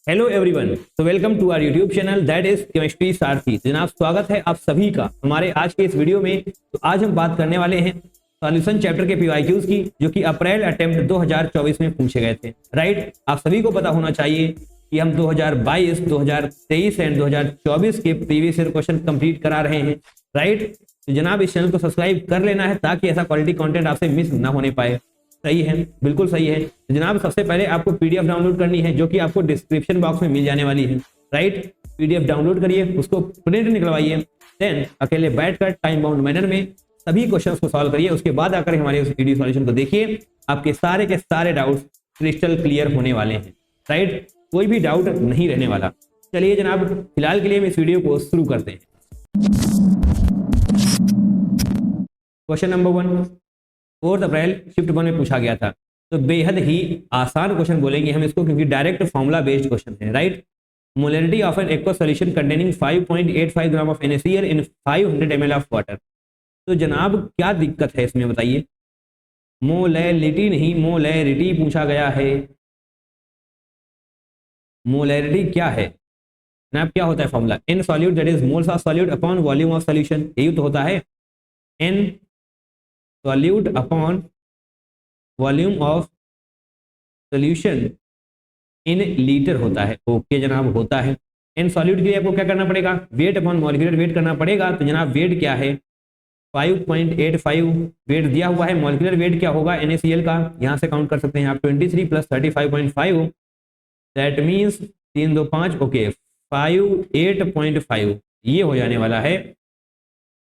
Hello everyone, तो welcome to our YouTube channel that is Chemistry Sarathi. जनाब स्वागत है आप सभी का हमारे आज के इस वीडियो में। तो आज हम बात करने वाले हैं सॉल्यूशन चैप्टर के पीवाईक्यूज की, जो कि अप्रैल अटेम्प्ट 2024 में पूछे गए थे। राइट, आप सभी को पता होना चाहिए कि हम 2022, 2023 एंड 2024 के प्रीवियस ईयर क्वेश्चन कंप्लीट करा रहे हैं। राइट, तो जनाब इस चैनल को सब्सक्राइब कर लेना है ताकि ऐसा क्वालिटी कंटेंट आपसे मिस ना होने पाए। सही है, बिल्कुल सही है। तो जनाब सबसे पहले आपको पीडीएफ डाउनलोड करनी है, जो कि आपको डिस्क्रिप्शन बॉक्स में मिल जाने वाली है। राइट, पीडीएफ डाउनलोड करिए, उसको प्रिंट निकलवाइए, देन अकेले बैठकर टाइम बाउंड मैनर में सभी क्वेश्चंस को सॉल्व करिए। उसके बाद आकर हमारे उस वीडियो सॉल्यूशन को देखिए, आपके सारे के सारे डाउट्स क्रिस्टल क्लियर होने वाले हैं। राइट, कोई भी डाउट नहीं रहने वाला। चलिए जनाब, फिलहाल के लिए हम इस वीडियो को शुरू करते हैं। क्वेश्चन नंबर 1 4 अप्रैल शिफ्ट 1 में पूछा गया था। तो बेहद ही आसान क्वेश्चन बोलेंगे हम इसको, क्योंकि डायरेक्ट फॉर्मूला बेस्ड क्वेश्चन है। Right, molarity of N aqua solution containing 5.85 gram of NaCl in 500 ml of water. तो जनाब क्या दिक्कत है इसमें बताइए। मोलैलिटी नहीं, मोलैरिटी पूछा गया है। मोलैरिटी क्या है जनाब, क्या होता है formula? N solute that is moles of solute upon volume of solution, यही तो होता है। N solute upon volume of solution in litre होता है। ओके जनाब, होता है। इन सॉल्यूट के लिए आपको क्या करना पड़ेगा? वेट अपॉन मॉलिक्यूलर वेट करना पड़ेगा। तो जनाब वेट क्या है? 5.85 वेट दिया हुआ है। मॉलिक्यूलर वेट क्या होगा NaCl का? यहां से काउंट कर सकते हैं आप, 23 + 35.5, दैट मीन्स 3 2 5, ओके 58.5 ये हो जाने वाला है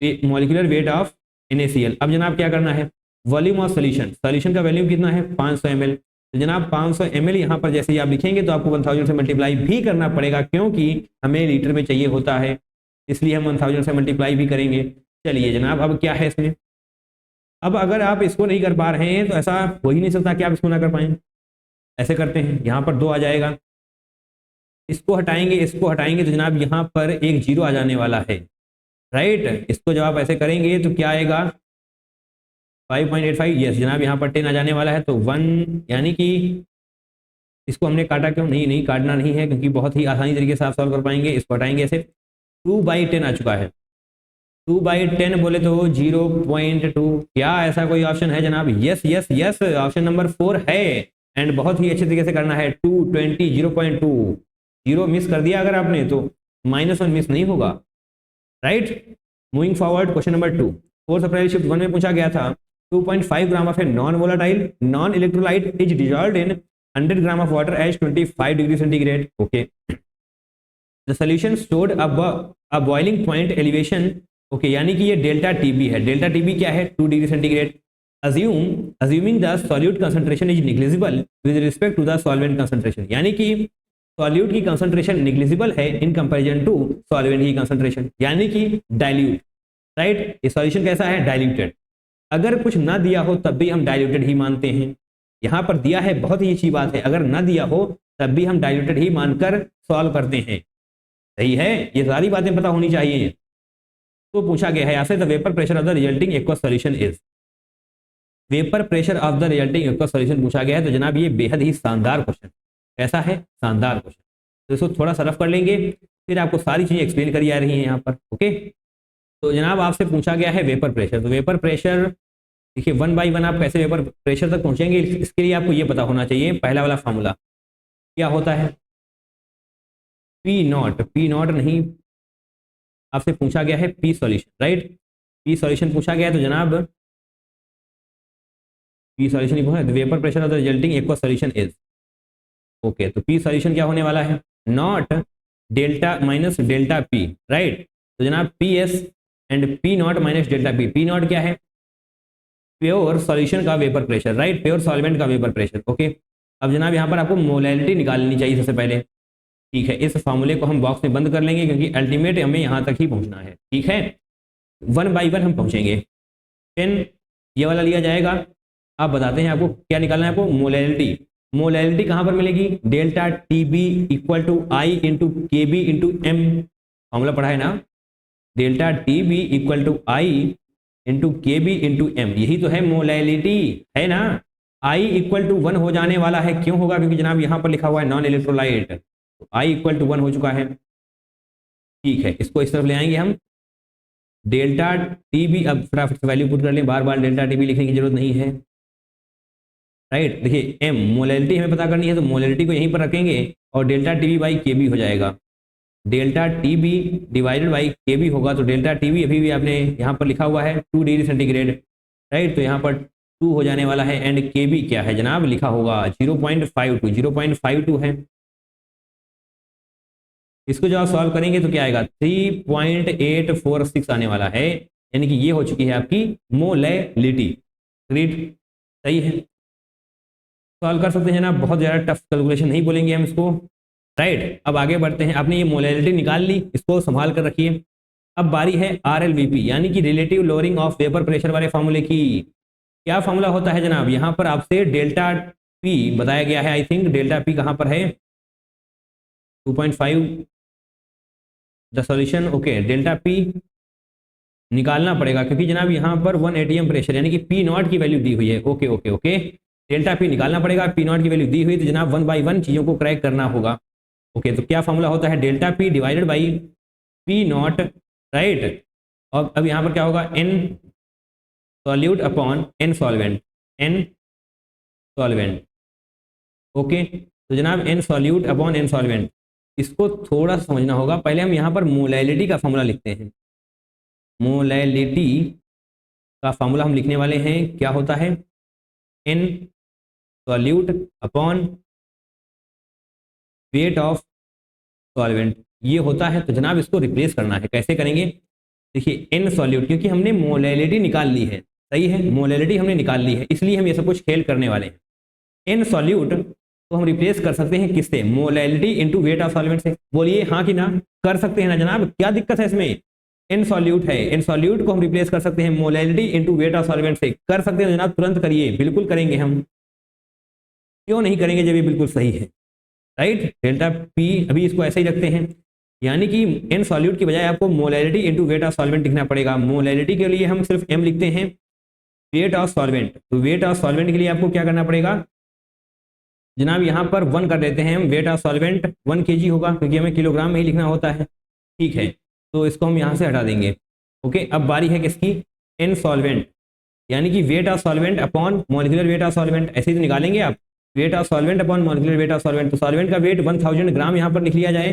मॉलिक्यूलर वेट ऑफ NaCl। अब जनाब क्या करना है? वॉल्यूम ऑफ सॉल्यूशन, सॉल्यूशन का वैल्यूम कितना है? 500 ml। तो जनाब 500 ml यहाँ पर जैसे ही आप लिखेंगे तो आपको 1000 से मल्टीप्लाई भी करना पड़ेगा, क्योंकि हमें लीटर में चाहिए होता है, इसलिए हम 1000 से मल्टीप्लाई भी करेंगे। चलिए जनाब, अब क्या है इसमें? अब अगर आप इसको नहीं कर पा रहे हैं तो ऐसा हो ही नहीं सकता कि आप इसको ना कर पाएं। ऐसे करते हैं, यहाँ पर 2 आ जाएगा, इसको हटाएंगे तो जनाब यहाँ पर एक 0 आ जाने वाला है। राइट, इसको जब आप ऐसे करेंगे तो क्या आएगा? 5.85, यस जनाब यहाँ पर 10 आ जाने वाला है। तो 1, यानी कि इसको हमने काटा क्यों? नहीं काटना नहीं है, क्योंकि बहुत ही आसानी तरीके से आप सॉल्व कर पाएंगे। इसको हटाएंगे ऐसे, 2/10 आ चुका है। 2/10 बोले तो 0.2। क्या ऐसा कोई ऑप्शन है जनाब? Yes yes yes, option number 4 है। एंड बहुत ही अच्छे तरीके से करना है। 220, 0.2, 0 मिस कर दिया अगर आपने तो -1 मिस नहीं होगा। Right, moving forward, question number 2 4 अप्रैल शिफ्ट 1 में पूछा गया था। 2.5 gram of a non volatile non electrolyte is dissolved in 100 gram of water at 25 degree centigrade. Okay, the solution stored a boiling point elevation. Okay, यानी कि ये delta TB है। Delta TB क्या है? 2 degree centigrade. assuming the solute concentration is negligible with respect to the solvent concentration, यानी कि solute की concentration negligible है इन कंपैरिजन टू सॉल्वेंट की कंसंट्रेशन, यानी कि डाइल्यूट। राइट, ये सॉल्यूशन कैसा है? डाइल्यूटेड। अगर कुछ ना दिया हो तब भी हम डाइल्यूटेड ही मानते हैं। यहां पर दिया है, बहुत ही अच्छी बात है। अगर ना दिया हो तब भी हम डाइल्यूटेड ही मानकर सॉल्व करते हैं। सही है, ये सारी बातें पता होनी चाहिए। तो पूछा गया है आपसे, the vapour pressure of the resulting aqueous solution is. Vapour pressure of the resulting aqueous solution पूछा गया है। तो जनाब ये बेहद ही शानदार क्वेश्चन, ऐसा है शानदार क्वेश्चन। तो इसको थोड़ा सा रफ कर लेंगे, फिर आपको सारी चीजें एक्सप्लेन करी जा रही हैं यहाँ पर। ओके, तो जनाब आपसे पूछा गया है वेपर प्रेशर। तो वेपर प्रेशर देखिए, 1 बाई 1 आप कैसे वेपर प्रेशर तक पहुंचेंगे, इसके लिए आपको ये पता होना चाहिए। पहला वाला फॉर्मूला क्या होता है? P0 नहीं, आपसे पूछा गया है P solution. Right, P solution पूछा गया है। तो जनाब पी सॉल्यूशन ही पूछा, vapour pressure of the resulting aqua solution is. Okay, तो पी सॉल्यूशन क्या होने वाला है? Not delta minus delta P. Right, तो जनाब P S and P0 minus delta P. P0 क्या है? प्योर सॉल्यूशन का vapour pressure. Right, pure solvent का वेपर प्रेशर। ओके, अब जनाब यहाँ पर आपको मोलैलिटी निकालनी चाहिए सबसे पहले। ठीक है, इस फॉर्मूले को हम बॉक्स में बंद कर लेंगे, क्योंकि अल्टीमेट हमें यहाँ तक ही पहुँचना है। ठीक है, 1 बाई 1 हम पहुँचेंगे। 10 ये वाला लिया जाएगा। आप बताते हैं आपको क्या निकालना है। आपको मोलैलिटी, मोलैलिटी कहाँ पर मिलेगी? Delta TB equal to I into K B into M. Formula पढ़ा है ना? Delta TB equal to I into K B into M, यही तो है मोलैलिटी, है ना? आई इक्वल टू 1 हो जाने वाला है। क्यों होगा? क्योंकि जनाब यहाँ पर लिखा हुआ है नॉन इलेक्ट्रोलाइट। तो आई इक्वल टू 1 हो चुका है। ठीक है, इसको इस तरफ ले आएंगे हम। डेल्टा टी बी, अब फटाफट से वैल्यू पुट कर लें, बार बार डेल्टा टी बी लिखने की जरूरत नहीं है। राइट, देखिए एम मोलैलिटी हमें पता करनी है, तो मोलैलिटी को यहीं पर रखेंगे और delta T B by K B हो जाएगा। Delta T B divided by K B होगा, तो डेल्टा टी बी अभी भी आपने यहाँ पर लिखा हुआ है 2 डिग्री सेंटीग्रेड। राइट, तो यहाँ पर 2 हो जाने वाला है। एंड के बी क्या है जनाब, लिखा होगा 0.52, 0.52 है। इसको जब आप सॉल्व करेंगे तो क्या आएगा, 3.846 आने वाला है, यानी कि ये हो चुकी है आपकी मोलैलिटी। ग्रेट, सही है, सॉल्व कर सकते हैं ना, बहुत ज़्यादा टफ कैलकुलेशन नहीं बोलेंगे हम इसको। राइट, अब आगे बढ़ते हैं। आपने ये मोलैलिटी निकाल ली, इसको संभाल कर रखिए। अब बारी है RLVP यानी कि relative lowering of vapour pressure वाले फार्मूले की। क्या फार्मूला होता है जनाब, यहाँ पर आपसे डेल्टा पी बताया गया है। आई थिंक डेल्टा पी कहाँ पर है, 2.5 the solution. Okay, delta P निकालना पड़ेगा क्योंकि जनाब यहाँ पर 1 atm प्रेशर यानी कि पी नॉट की वैल्यू दी हुई है। Okay okay okay, delta P निकालना पड़ेगा, पी नॉट की वैल्यू दी हुई, तो जनाब 1 बाई 1 चीज़ों को क्रैक करना होगा। ओके, तो क्या फार्मूला होता है, delta P divided by P naught. Right, और अब यहाँ पर क्या होगा, n solute upon n solvent, n solvent. Okay, तो जनाब n solute upon n solvent, इसको थोड़ा समझना होगा। पहले हम यहाँ पर मोलैलिटी का फार्मूला लिखते हैं। मोलैलिटी का फार्मूला हम लिखने वाले हैं, क्या होता है, n solute upon weight of solvent, ये होता है। तो जनाब इसको रिप्लेस करना है, कैसे करेंगे, देखिए एन सॉल्यूट, क्योंकि हमने मोलैलिटी निकाल ली है, सही है, मोलैलिटी हमने निकाल ली है, इसलिए हम ये सब कुछ खेल करने वाले हैं। एन सॉल्यूट तो हम रिप्लेस कर सकते हैं किससे, molality into wait of solvent से। बोलिए हाँ कि ना, कर सकते हैं ना जनाब, क्या दिक्कत है इसमें। एन सॉल्यूट है, एन सॉल्यूट को हम रिप्लेस कर सकते हैं molality into wait of solvent से। कर सकते हैं जनाब, तुरंत करिए, बिल्कुल करेंगे हम, क्यों नहीं करेंगे जब ये बिल्कुल सही है। राइट, डेल्टा पी अभी इसको ऐसे ही रखते हैं, यानी कि एन सॉल्यूट की बजाय आपको molality into wait of solvent लिखना पड़ेगा। मोलैलिटी के लिए हम सिर्फ एम लिखते हैं, वेट ऑफ सॉल्वेंट, तो वेट ऑफ सॉल्वेंट के लिए आपको क्या करना पड़ेगा जनाब, यहाँ पर 1 कर देते हैं हम, वेट ऑफ सॉल्वेंट 1 kg होगा, क्योंकि हमें किलोग्राम में ही लिखना होता है। ठीक है, तो इसको हम यहाँ से हटा देंगे। ओके, अब बारी है किसकी, एन सॉल्वेंट, यानी कि wait of solvent upon molecular weight of solvent, ऐसे ही तो निकालेंगे आप, wait of solvent upon molecular weight of solvent. तो सॉल्वेंट का वेट 1000 ग्राम यहाँ पर लिख लिया जाए।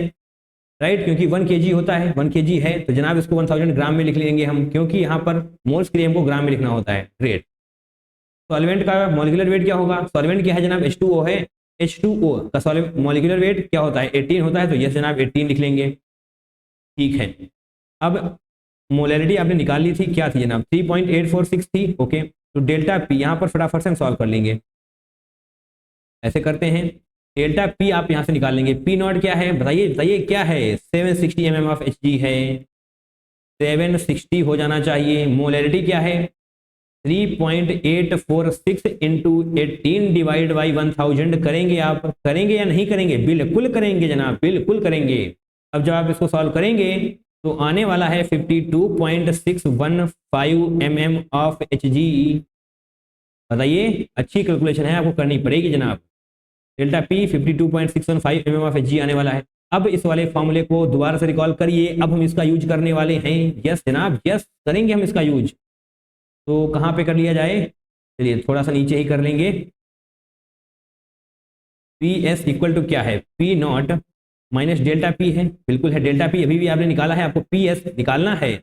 राइट, क्योंकि 1 kg होता है, 1 kg है, तो जनाब इसको 1000 ग्राम में लिख लेंगे हम, क्योंकि यहाँ पर मोल्स के लिए हमको ग्राम में लिखना होता है। ग्रेट, सॉल्वेंट का मॉलिक्यूलर वेट क्या होगा, सॉल्वेंट क्या है जनाब, H2O है, H2O का मॉलिक्यूलर वेट क्या होता है, 18 होता है, तो यस जनाब 18 लिख लेंगे। ठीक है, अब मोलैलिटी आपने निकाल ली थी, क्या थी जनाब, 3.846 थी। ओके, तो डेल्टा पी यहाँ पर फटाफट से हम सॉल्व कर लेंगे, ऐसे करते हैं। डेल्टा पी आप यहाँ से निकाल लेंगे, पी नॉट क्या है बताइए, बताइए क्या है, 760 mm ऑफ Hg है, 760 हो जाना चाहिए। मोलैलिटी क्या है, 3.846 इंटू 18 डिवाइड बाई 1000। करेंगे आप, करेंगे या नहीं करेंगे, बिल्कुल करेंगे जनाब, बिल्कुल करेंगे। अब जब आप इसको सॉल्व करेंगे तो आने वाला है 52.615 mm ऑफ Hg। बताइए, अच्छी कैलकुलेशन है, आपको करनी पड़ेगी जनाब। Delta P 52.615 mm of Hg आने वाला है। अब इस वाले फॉर्मूले को दोबारा से रिकॉल करिए, अब हम इसका यूज करने वाले हैं। यस जनाब, यस करेंगे हम इसका यूज। तो कहाँ पे कर लिया जाए, चलिए थोड़ा सा नीचे ही कर लेंगे। पी एस इक्वल टू क्या है, P not minus delta P है, बिल्कुल है, डेल्टा पी अभी भी आपने निकाला है, आपको पी एस निकालना है।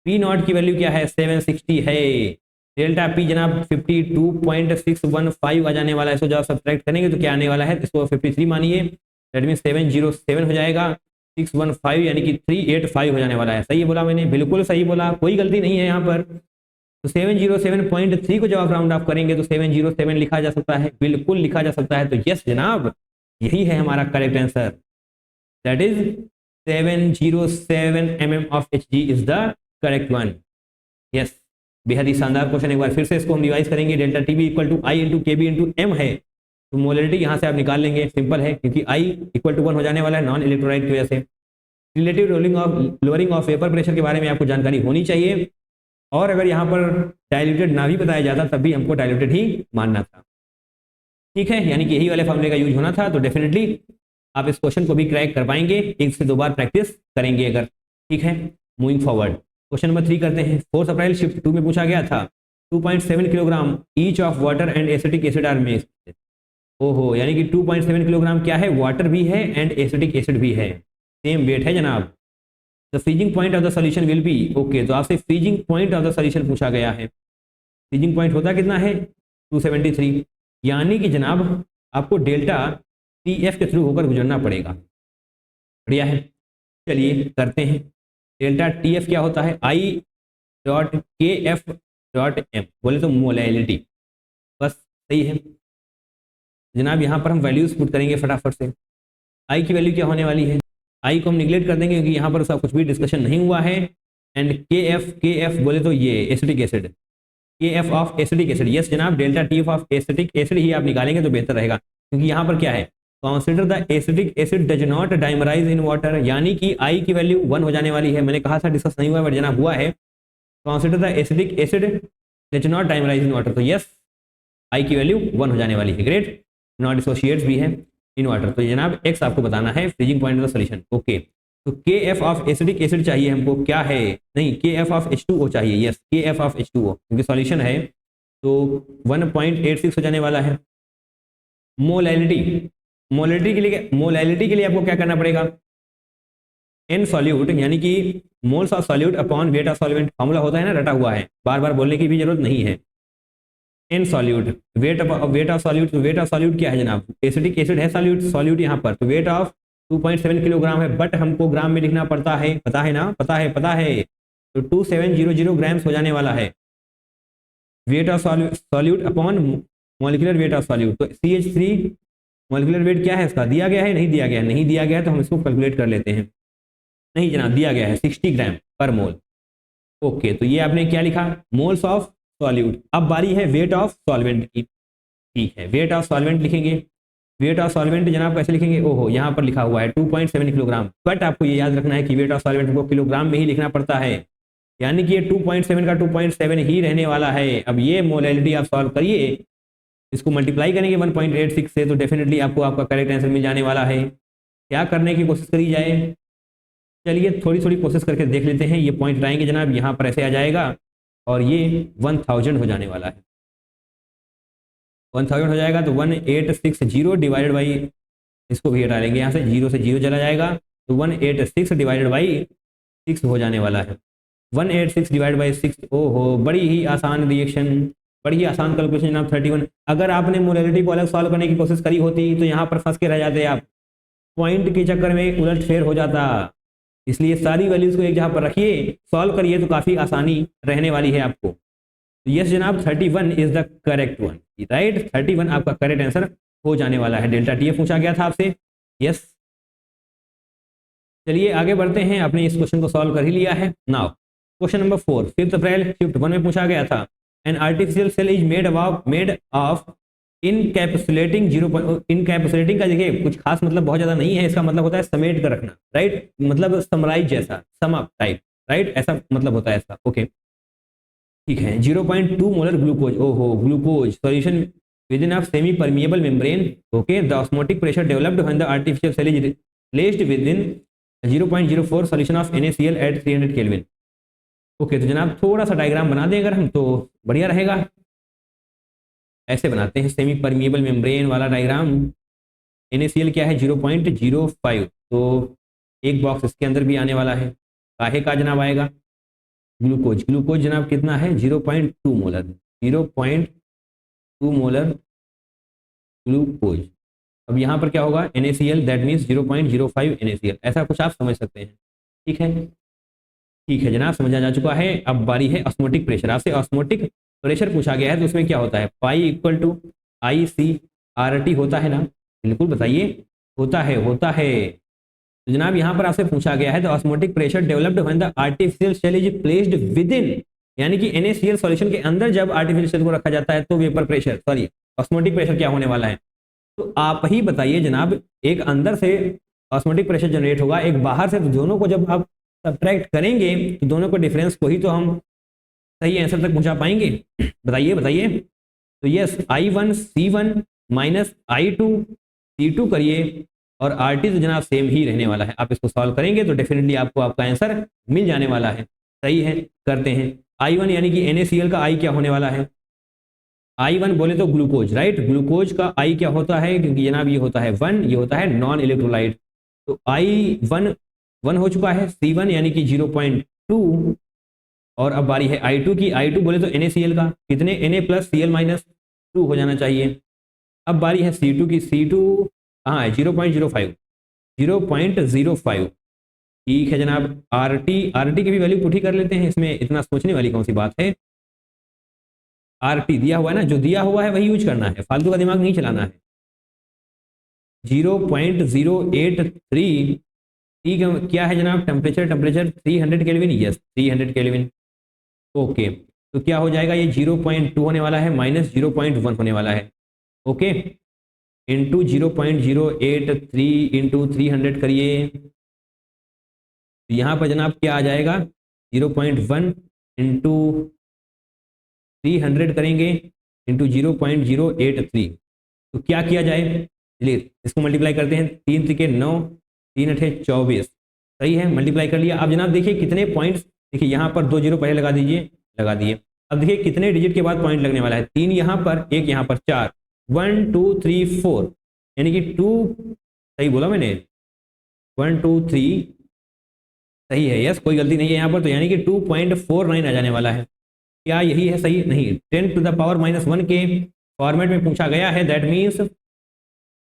पी नॉट की वैल्यू क्या है, 760 है। डेल्टा पी जनाब 52.615 आ जाने वाला है। इसको जब सब्ट्रैक्ट करेंगे तो क्या आने वाला है, इसको 53 मानिए, दैट मीन 707 हो जाएगा, 615 यानी कि 385 हो जाने वाला है। सही बोला मैंने, बिल्कुल सही बोला, कोई गलती नहीं है यहाँ पर। तो 707.3 को जब आप राउंड ऑफ करेंगे तो 707 लिखा जा सकता है, बिल्कुल लिखा जा सकता है। तो यस जनाब, यही है हमारा correct answer, that is 707 mm of Hg is the correct one. Yes, बेहद ही शानदार क्वेश्चन। एक बार फिर से इसको हम रिवाइज करेंगे। Delta T B equal to I into K B into M है, तो मोलैलिटी यहाँ से आप निकाल लेंगे, सिंपल है, क्योंकि आई इक्वल टू 1 हो जाने वाला है नॉन इलेक्ट्रोलाइट की वजह से। Relative lowering of vapour pressure के बारे में आपको जानकारी होनी चाहिए, और अगर यहाँ पर डाइल्यूटेड ना भी बताया जाता तब भी हमको डाइल्यूटेड ही मानना था। ठीक है, यानी कि यही वाले फॉर्मूले का यूज होना था। तो डेफिनेटली आप इस क्वेश्चन को भी क्रैक कर पाएंगे, एक से दो बार प्रैक्टिस करेंगे अगर। ठीक है, मूविंग फॉरवर्ड क्वेश्चन नंबर 3 करते हैं। 4 अप्रैल शिफ्ट 2 में पूछा गया था 2.7 kilogram each of water and acetic acid are mixed. ओहो, यानी कि 2.7 किलोग्राम क्या है, वाटर भी है एंड एसिटिक एसिड भी है, सेम वेट है जनाब। The freezing point of the solution will be, okay, तो आपसे freezing point of the solution पूछा गया है। फ्रीजिंग पॉइंट होता कितना है 273, यानी कि जनाब आपको डेल्टा TF के थ्रू होकर गुजरना पड़ेगा। बढ़िया है, चलिए करते हैं। डेल्टा TF क्या होता है, I.KF.M, बोले तो मोलैलिटी, बस सही है जनाब। यहाँ पर हम वैल्यूज पुट करेंगे फटाफट से। आई की वैल्यू क्या होने वाली है, आई को हम निगलेक्ट कर देंगे क्योंकि यहाँ पर उसका कुछ भी डिस्कशन नहीं हुआ है। एंड KF बोले तो ये acetic acid, KF of acetic acid, yes जनाब, delta TF of acetic acid ही आप निकालेंगे तो बेहतर रहेगा, क्योंकि यहाँ पर क्या है, consider the acetic acid does not dimerise in water, यानी कि आई की वैल्यू 1 हो जाने वाली है। मैंने कहा था डिस्कस नहीं हुआ बट जनाब हुआ है। Consider the acetic acid does not dimerise in water, तो यस आई की वैल्यू 1 हो जाने वाली है। ग्रेट, नॉट एसोसिएट्स भी है इन वाटर, तो जनाब एक्स आपको बताना है freezing point of the solution. Okay, तो KF ऑफ एसिडिक एसिड चाहिए हमको, क्या है, नहीं KF ऑफ H2O चाहिए, यस KF ऑफ H2O, क्योंकि सॉल्यूशन है तो 1.86 हो जाने वाला है। मोलैलिटी के लिए आपको क्या करना पड़ेगा, N सॉल्यूट, यानी कि moles of solute upon weight of solvent, formula होता है ना, रटा हुआ है, बार बार बोलने की भी जरूरत नहीं है। N solute, wait of solute, तो वेट ऑफ सॉल्यूट क्या है जनाब, एसिडिक एसिड है सॉल्यूट यहाँ पर, तो वेट ऑफ 2.7 किलोग्राम है, बट हमको ग्राम में लिखना पड़ता है, पता है ना, पता है, तो 2700 ग्राम्स हो जाने वाला है wait of solute upon molecular weight of solute. तो CH3 मॉलिक्यूलर वेट क्या है इसका, दिया गया है, नहीं दिया गया है, नहीं दिया गया है तो हम इसको कैलकुलेट कर लेते हैं। नहीं जनाब, दिया गया है 60 ग्राम पर मोल। ओके, तो ये आपने क्या लिखा, मोल्स ऑफ सॉल्यूट। अब बारी है वेट ऑफ सॉल्वेंट की। ठीक है, वेट ऑफ सॉल्वेंट लिखेंगे। वेट ऑफ सॉल्वेंट जनाब कैसे लिखेंगे, ओहो यहाँ पर लिखा हुआ है 2.7 किलोग्राम, बट आपको ये याद रखना है कि वेट ऑफ सॉल्वेंट को किलोग्राम में ही लिखना पड़ता है, यानी कि ये 2.7 का 2.7 ही रहने वाला है। अब ये मोलैलिटी आप सॉल्व करिए, इसको मल्टीप्लाई करेंगे 1.86 से, तो डेफिनेटली आपको आपका करेक्ट आंसर मिल जाने वाला है। क्या करने की कोशिश करी जाए, चलिए थोड़ी थोड़ी कोशिश करके देख लेते हैं। ये पॉइंट लाएंगे जनाब, यहाँ पर ऐसे आ जाएगा और ये 1000 हो जाने वाला है। 1000 हो जाएगा तो 1860 डिवाइडेड बाई, इसको भी हटा लेंगे यहाँ से, 0 से 0 चला जाएगा, तो 186 डिवाइडेड बाई 6 हो जाने वाला है। 186 डिवाइड बाई 6, ओहो बड़ी ही आसान रिएक्शन, बड़ी ही आसान कैलकुलेशन जनाब 31। अगर आपने मोलैलिटी को अलग सॉल्व करने की कोशिश करी होती तो यहाँ पर फंस के रह जाते आप, पॉइंट के चक्कर में उलट फेर हो जाता। इसलिए सारी वैल्यूज को एक जगह पर रखिए, सॉल्व करिए तो काफी आसानी रहने वाली है आपको। यस जनाब, 31 is the correct one, right, 31 आपका करेक्ट आंसर हो जाने वाला है। डेल्टा TF पूछा गया था आपसे, यस। चलिए आगे बढ़ते हैं, आपने इस क्वेश्चन को सॉल्व कर ही लिया है। Now question number 4, 5 April shift 1 में पूछा गया था, an artificial cell is made of encapsulating 0, encapsulating का देखिए कुछ खास मतलब बहुत ज्यादा नहीं है, इसका मतलब होता है समेट कर रखना, राइट, मतलब समराइज जैसा, सम अप टाइप, राइट, ऐसा मतलब होता है इसका। ओके ठीक है, 0.2 मोलर ग्लूकोज, ओहो glucose solution within of semi permeable membrane. Okay, the osmotic pressure developed when the artificial cell is placed within 0.04 solution of NaCl at 300 kelvin. Okay, तो जनाब थोड़ा सा डायग्राम बना दें अगर हम तो बढ़िया रहेगा। ऐसे बनाते हैं सेमी परमिएबल मेम्ब्रेन वाला डायग्राम। NaCl क्या है 0.05, तो एक बॉक्स इसके अंदर भी आने वाला है, काहे का जनाब आएगा, ग्लूकोज जनाब कितना है 0.2 मोलर, 0.2 मोलर ग्लूकोज। अब यहाँ पर क्या होगा NaCl, दैट मीन्स 0.05 NaCl, ऐसा कुछ आप समझ सकते हैं। ठीक है जनाब, समझा जा चुका है। अब बारी है ऑस्मोटिक प्रेशर। आपसे ऑस्मोटिक प्रेशर पूछा गया है तो उसमें क्या होता है, पाई इक्वल टू ICRT होता है ना, बिल्कुल बताइए, होता है। तो जनाब यहाँ पर आपसे पूछा गया है the osmotic pressure developed when the artificial cell is placed within, यानी कि NaCl सॉल्यूशन के अंदर जब आर्टिफिशियल सेल को रखा जाता है तो vapour pressure, sorry osmotic pressure क्या होने वाला है, तो आप ही बताइए जनाब। एक अंदर से ऑस्मोटिक प्रेशर जनरेट होगा, एक बाहर से, तो दोनों को जब आप सब्ट्रैक्ट करेंगे तो दोनों को डिफरेंस को ही तो हम सही आंसर तक पहुंचा पाएंगे। बताइए। तो yes I1 C1 minus I2 C2 करिए और आर टी तो जनाब सेम ही रहने वाला है। आप इसको सॉल्व करेंगे तो डेफिनेटली आपको आपका आंसर मिल जाने वाला है। सही है, करते हैं। I1 यानी कि NaCl का I क्या होने वाला है? I1 बोले तो ग्लूकोज, राइट। ग्लूकोज का I क्या होता है? क्योंकि जनाब ये होता है 1, ये होता है नॉन इलेक्ट्रोलाइट। तो I1 1 हो चुका है, C1 यानी कि 0.2। और अब बारी है I2 की। I2 बोले तो NaCl का कितने, Na प्लस Cl-2 हो जाना चाहिए। अब बारी है C2 की। C2 हाँ 0.05, 0.05। ठीक है जनाब। RT की भी वैल्यू पुट ही कर लेते हैं, इसमें इतना सोचने वाली कौन सी बात है। RT दिया हुआ है ना, जो दिया हुआ है वही यूज करना है, फालतू का दिमाग नहीं चलाना है। 0.083। ठीक है, क्या है जनाब? Temperature 300 kelvin. Yes 300 kelvin. Okay, तो क्या हो जाएगा? ये 0.2 होने वाला है माइनस 0.1 होने वाला है। ओके, इंटू 0.083 इंटू 300 करिए, तो यहाँ पर जनाब क्या आ जाएगा? 0.1 इंटू 300 करेंगे इंटू 0.083। तो क्या किया जाए? चलिए इसको मल्टीप्लाई करते हैं। 3 त्रिके 9, 3 अठे 24। सही है, मल्टीप्लाई कर लिया। अब जनाब देखिए कितने पॉइंट्स, देखिए यहाँ पर 2 जीरो पहले लगा दीजिए, लगा दिए। अब देखिए कितने डिजिट के बाद पॉइंट लगने वाला है? 3 यहाँ पर, 1 यहाँ पर, 4। 1 2 3 4 यानी कि 2, सही बोला मैंने, 1 2 3 सही है। यस, कोई गलती नहीं है यहाँ पर। तो यानी कि 2.49 आ जाने वाला है। क्या यही है सही? नहीं, 10 टू द पावर -1 के फॉर्मेट में पूछा गया है। That means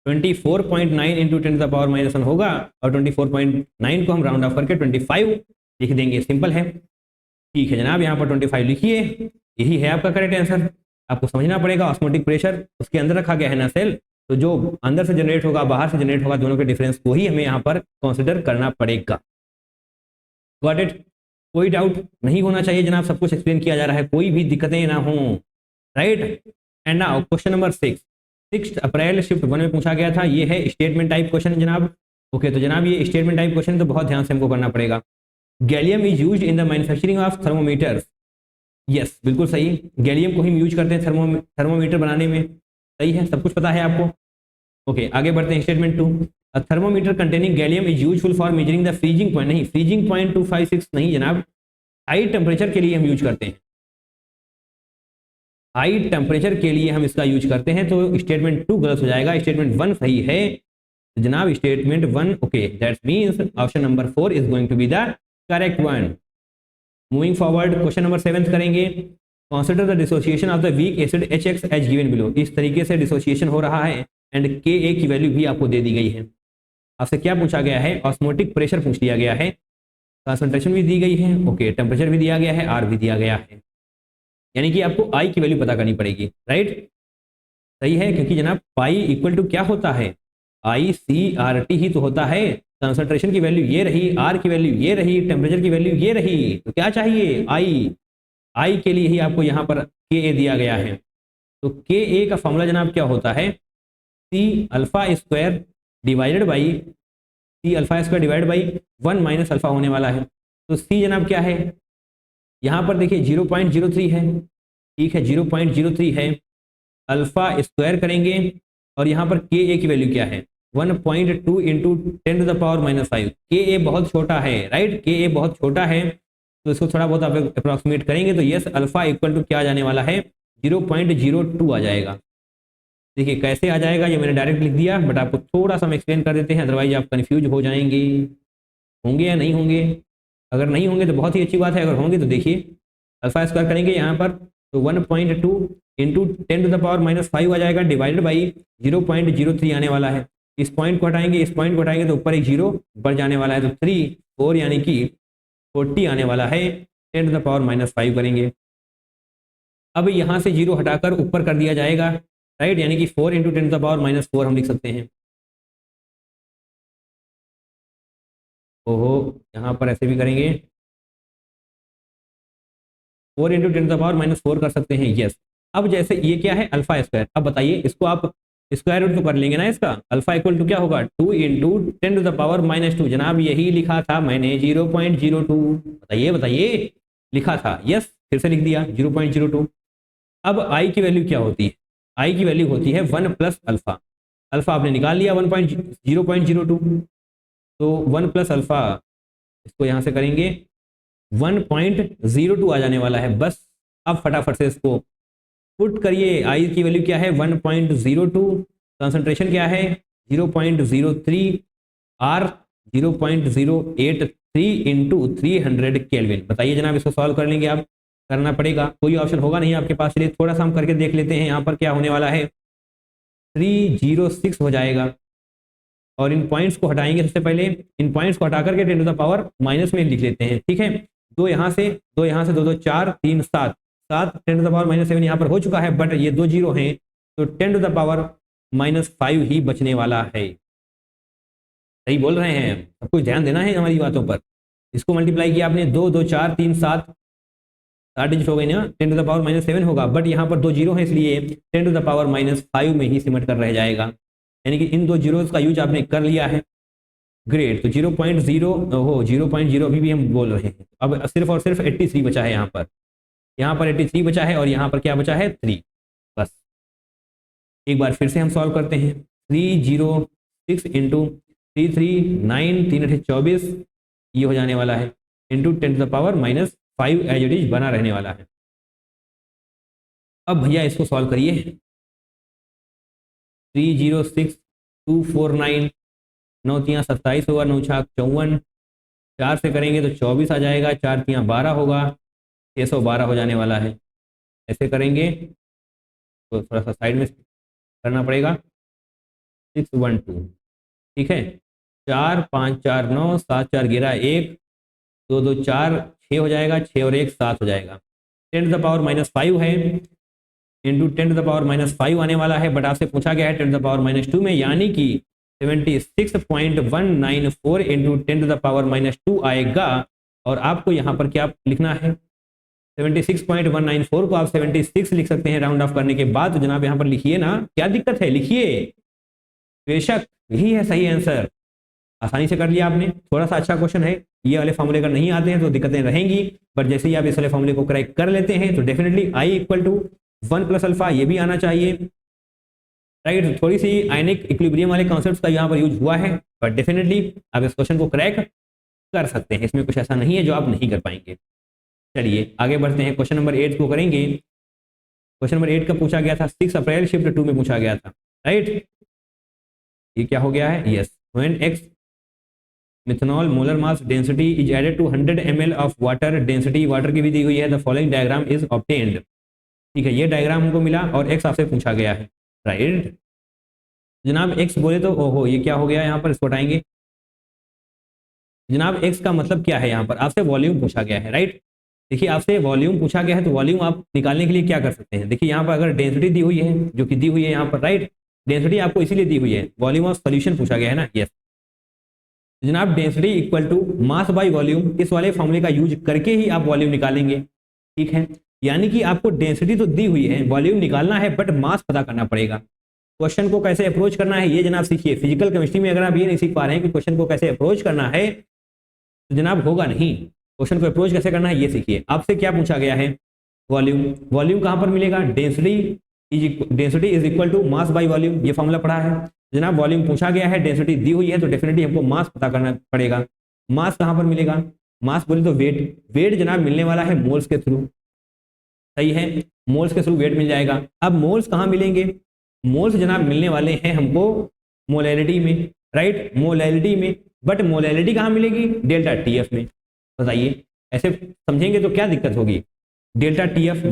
24.9 into 10 to the power -1 होगा, और 24.9 को हम राउंड ऑफ करके 25 लिख देंगे। सिंपल है। ठीक है जनाब, यहाँ पर 25 लिखिए। यही है आपका करेक्ट आंसर। आपको समझना पड़ेगा ऑस्मोटिक प्रेशर उसके अंदर रखा गया है ना सेल, तो जो अंदर से जनरेट होगा बाहर से जनरेट होगा, दोनों के डिफरेंस को ही हमें यहाँ पर कंसिडर करना पड़ेगा। Got it? कोई डाउट नहीं होना चाहिए जनाब, सब कुछ एक्सप्लेन किया जा रहा है, कोई भी दिक्कतें ना हो, right. And now question number 6 April shift 1 में पूछा गया था। ये है स्टेटमेंट टाइप क्वेश्चन जनाब। ओके, तो जनाब ये स्टेटमेंट टाइप क्वेश्चन तो बहुत ध्यान से हमको करना पड़ेगा। Gallium is used in the manufacturing of thermometers. Yes, बिल्कुल सही, गैलियम को हम यूज करते हैं थर्मोमीटर बनाने में। सही है, सब कुछ पता है आपको। ओके, आगे बढ़ते हैं। Statement 2, a thermometer containing gallium is useful for measuring the freezing point. नहीं, फ्रीजिंग पॉइंट 256 नहीं जनाब, हाई टेम्परेचर के लिए हम यूज करते हैं, हाई टेम्परेचर के लिए हम इसका यूज करते हैं। तो स्टेटमेंट 2 गलत हो जाएगा, स्टेटमेंट 1 सही है जनाब। Statement 1 okay, that means option number 4 is going to be the correct one. Moving forward, question number 7 करेंगे। Consider the dissociation of the weak acid HX as given below. इस तरीके से डिसोसिएशन हो रहा है एंड Ka की value भी आपको दे दी गई है। आपसे क्या पूछा गया है? ऑस्मोटिक प्रेशर पूछ लिया गया है, कंसंट्रेशन भी दी गई है, ओके, टेम्परेचर भी दिया गया है, R भी दिया गया है। यानी कि आपको I की वैल्यू पता करनी पड़ेगी, राइट। सही है, क्योंकि जनाब पाई इक्वल टू क्या होता है? ICRT ही तो होता है। कंसंट्रेशन की वैल्यू ये रही, R की वैल्यू ये रही, टेम्परेचर की वैल्यू ये रही, तो क्या चाहिए? I के लिए ही आपको यहाँ पर Ka दिया गया है। तो Ka का फॉर्मूला जनाब क्या होता है? C alpha square divided by 1 minus alpha होने वाला है। तो C जनाब क्या है? यहाँ पर देखिए 0.03 है, ठीक है, 0.03 है। अल्फा स्क्वायर करेंगे और यहाँ पर Ka की वैल्यू क्या है? 1.2 into 10 to the power -5। Ka बहुत छोटा है, राइट, Ka बहुत छोटा है, तो इसको थोड़ा बहुत आप अप्रोक्सीमेट करेंगे तो यस अल्फा इक्वल टू क्या आ जाने वाला है? 0.02 आ जाएगा। देखिए कैसे आ जाएगा, ये मैंने डायरेक्ट लिख दिया, बट आपको थोड़ा सा हम एक्सप्लेन कर देते हैं, अदरवाइज आप कंफ्यूज हो जाएंगे। होंगे या नहीं होंगे? अगर नहीं होंगे तो बहुत ही अच्छी बात है, अगर होंगे तो देखिए अल्फा स्क्वायर करेंगे यहाँ पर, तो 1.2 इंटू 10 टू द पावर -5 आ जाएगा, डिवाइडेड बाई 0.03 आने वाला है। इस पॉइंट को हटाएंगे, इस पॉइंट को हटाएंगे तो ऊपर एक जीरो बढ़ जाने वाला है, तो 3 4 यानी कि 40 आने वाला है। 10 टू द पावर -5 करेंगे। अब यहाँ से जीरो हटाकर ऊपर कर दिया जाएगा, राइट, यानी कि 4 इंटू 10 टू द पावर -4 हम लिख सकते हैं। ओहो, यहाँ पर ऐसे भी करेंगे, 4 इंटू 10 टू द पावर -4 कर सकते हैं, यस। अब जैसे ये क्या है? Alpha square. अब बताइए इसको आप स्क्वायर रूट तो कर लेंगे ना इसका। अल्फा इक्वल टू क्या होगा? 2 इंटू 10 टू द पावर -2। जनाब यही लिखा था मैंने, 0.02। बताइए बताइए, लिखा था, यस, फिर से लिख दिया 0.02। अब आई की वैल्यू क्या होती है? आई की वैल्यू होती है 1 प्लस अल्फा। अल्फा आपने निकाल लिया 0.02, तो 1 प्लस अल्फा, इसको यहाँ से करेंगे 1.02 आ जाने वाला है बस। अब फटाफट से इसको पुट करिए, आई की वैल्यू क्या है 1.02, कंसंट्रेशन क्या है 0.03, आर 0.083 इंटू 300 केल्विन। बताइए जनाब, इसको सॉल्व कर लेंगे आप? करना पड़ेगा, कोई ऑप्शन होगा नहीं आपके पास। चलिए थोड़ा सा हम करके देख लेते हैं। यहाँ पर क्या होने वाला है 306 हो जाएगा, और इन पॉइंट्स को हटाएंगे। सबसे पहले इन पॉइंट्स को हटा करके 10 टू द पावर माइनस में लिख लेते हैं, ठीक है। दो यहाँ से, दो यहाँ से, 2 2 4 3 7, 7 10 टू द पावर माइनस 7 यहाँ पर हो चुका है, बट ये 2 जीरो हैं, तो 10 टू द पावर माइनस 5 ही बचने वाला है। सही बोल रहे हैं, सब कुछ ध्यान देना है हमारी बातों पर। इसको मल्टीप्लाई किया आपने, 2 2 4 3 7, 7 डिजिट हो गई ना, 10 टू द पावर माइनस 7 होगा, बट यहाँ पर 2 जीरो है, इसलिए 10 टू द पावर माइनस 5 में ही सिमट कर रह जाएगा। यानी कि इन 2 जीरोस का यूज आपने कर लिया है। ग्रेट, तो 0.0 अभी भी हम बोल रहे हैं। अब सिर्फ और सिर्फ 83 बचा है यहाँ पर 83 बचा है, और यहाँ पर क्या बचा है 3। बस एक बार फिर से हम सॉल्व करते हैं। 306 इंटू 339, 3 24, ये हो जाने वाला है, into 10 to the power minus 5 as it is बना रहने वाला है। अब भैया इसको सॉल्व करिए। 306,249, 9 तियाँ 27 होगा, 9 छाक 54, 4 से करेंगे तो 24 आ जाएगा, 4 तियाँ 12 होगा, 612 हो जाने वाला है। ऐसे करेंगे तो थोड़ा सा साइड में करना पड़ेगा। 612, ठीक है। 4 5 4 9, 7 4 11 1, 2 2 4 6 हो जाएगा, 6 और 1 7 हो जाएगा। 10 टू द पावर माइनस 5 है, into 10 to the power minus 5 आने वाला है, बट आपसे पूछा गया है 10 टू द पावर माइनस 2 में, यानी कि 76.194 into 10 to the power minus 2 आएगा। और आपको यहाँ पर क्या लिखना है, 76.194 को आप 76 लिख सकते हैं राउंड ऑफ करने के बाद। तो जनाब यहाँ पर लिखिए ना, क्या दिक्कत है, लिखिए, बेशक यही है सही आंसर। आसानी से कर लिया आपने। थोड़ा सा अच्छा क्वेश्चन है, ये वाले फॉर्मूले अगर नहीं आते हैं तो दिक्कतें रहेंगी, बट जैसे ही आप इस वाले फॉर्मूले को करेक्ट कर लेते हैं तो definitely I equal to 1 plus alpha, ये भी आना चाहिए, राइट। थोड़ी सी आयनिक इक्विलिब्रियम वाले कॉन्सेप्ट्स का यहाँ पर यूज हुआ है, बट डेफिनेटली आप इस क्वेश्चन को क्रैक कर सकते हैं। इसमें कुछ ऐसा नहीं है जो आप नहीं कर पाएंगे। चलिए आगे बढ़ते हैं, क्वेश्चन नंबर 8 को करेंगे। क्वेश्चन नंबर 8 का पूछा गया था 6 अप्रैल शिफ्ट 2 में पूछा गया था, राइट। ये क्या हो गया है, yes, when x methanol molar mass density is added to 100 ml of water, density water की भी दी हुई है, the following diagram is obtained. ठीक है, ये डायग्राम हमको मिला और x आपसे पूछा गया है, राइट। जनाब x बोले तो ओहो, ये क्या हो गया यहाँ पर, इसको हटाएंगे। जनाब x का मतलब क्या है, यहाँ पर आपसे वॉल्यूम पूछा गया है, राइट। देखिए आपसे वॉल्यूम पूछा गया है, तो वॉल्यूम आप निकालने के लिए क्या कर सकते हैं। देखिए यहाँ पर अगर डेंसिटी दी हुई है, जो कि दी हुई है यहाँ पर, राइट, डेंसिटी आपको इसीलिए दी हुई है, वॉल्यूम ऑफ सॉल्यूशन पूछा गया है ना, यस। जनाब density equal to mass by volume, इस वाले फॉर्मूले का यूज करके ही आप वॉल्यूम निकालेंगे, ठीक है। यानी कि आपको डेंसिटी तो दी हुई है, वॉल्यूम निकालना है, बट मास पता करना पड़ेगा। क्वेश्चन को कैसे अप्रोच करना है ये जनाब सीखिए। फिजिकल केमिस्ट्री में अगर आप ये नहीं सीख पा रहे हैं कि क्वेश्चन को कैसे अप्रोच करना है, तो जनाब होगा नहीं। क्वेश्चन को अप्रोच कैसे करना है ये सीखिए। आपसे क्या पूछा गया है, वॉल्यूम। वॉल्यूम कहाँ पर मिलेगा, density is equal to mass by volume, ये फॉर्मूला पढ़ा है जनाब। वॉल्यूम पूछा गया है, डेंसिटी दी हुई है, तो डेफिनेटली हमको मास पता करना पड़ेगा। मास कहाँ पर मिलेगा, मास बोले तो वेट। वेट जनाब मिलने वाला है मोल्स के थ्रू, सही है, मोल्स के थ्रू वेट मिल जाएगा। अब मोल्स कहाँ मिलेंगे, मोल्स जनाब मिलने वाले हैं हमको मोलैरिटी में, राइट, मोलैरिटी में। बट मोलैरिटी कहाँ मिलेगी, डेल्टा टीएफ में। बताइए ऐसे समझेंगे तो क्या दिक्कत होगी। डेल्टा टीएफ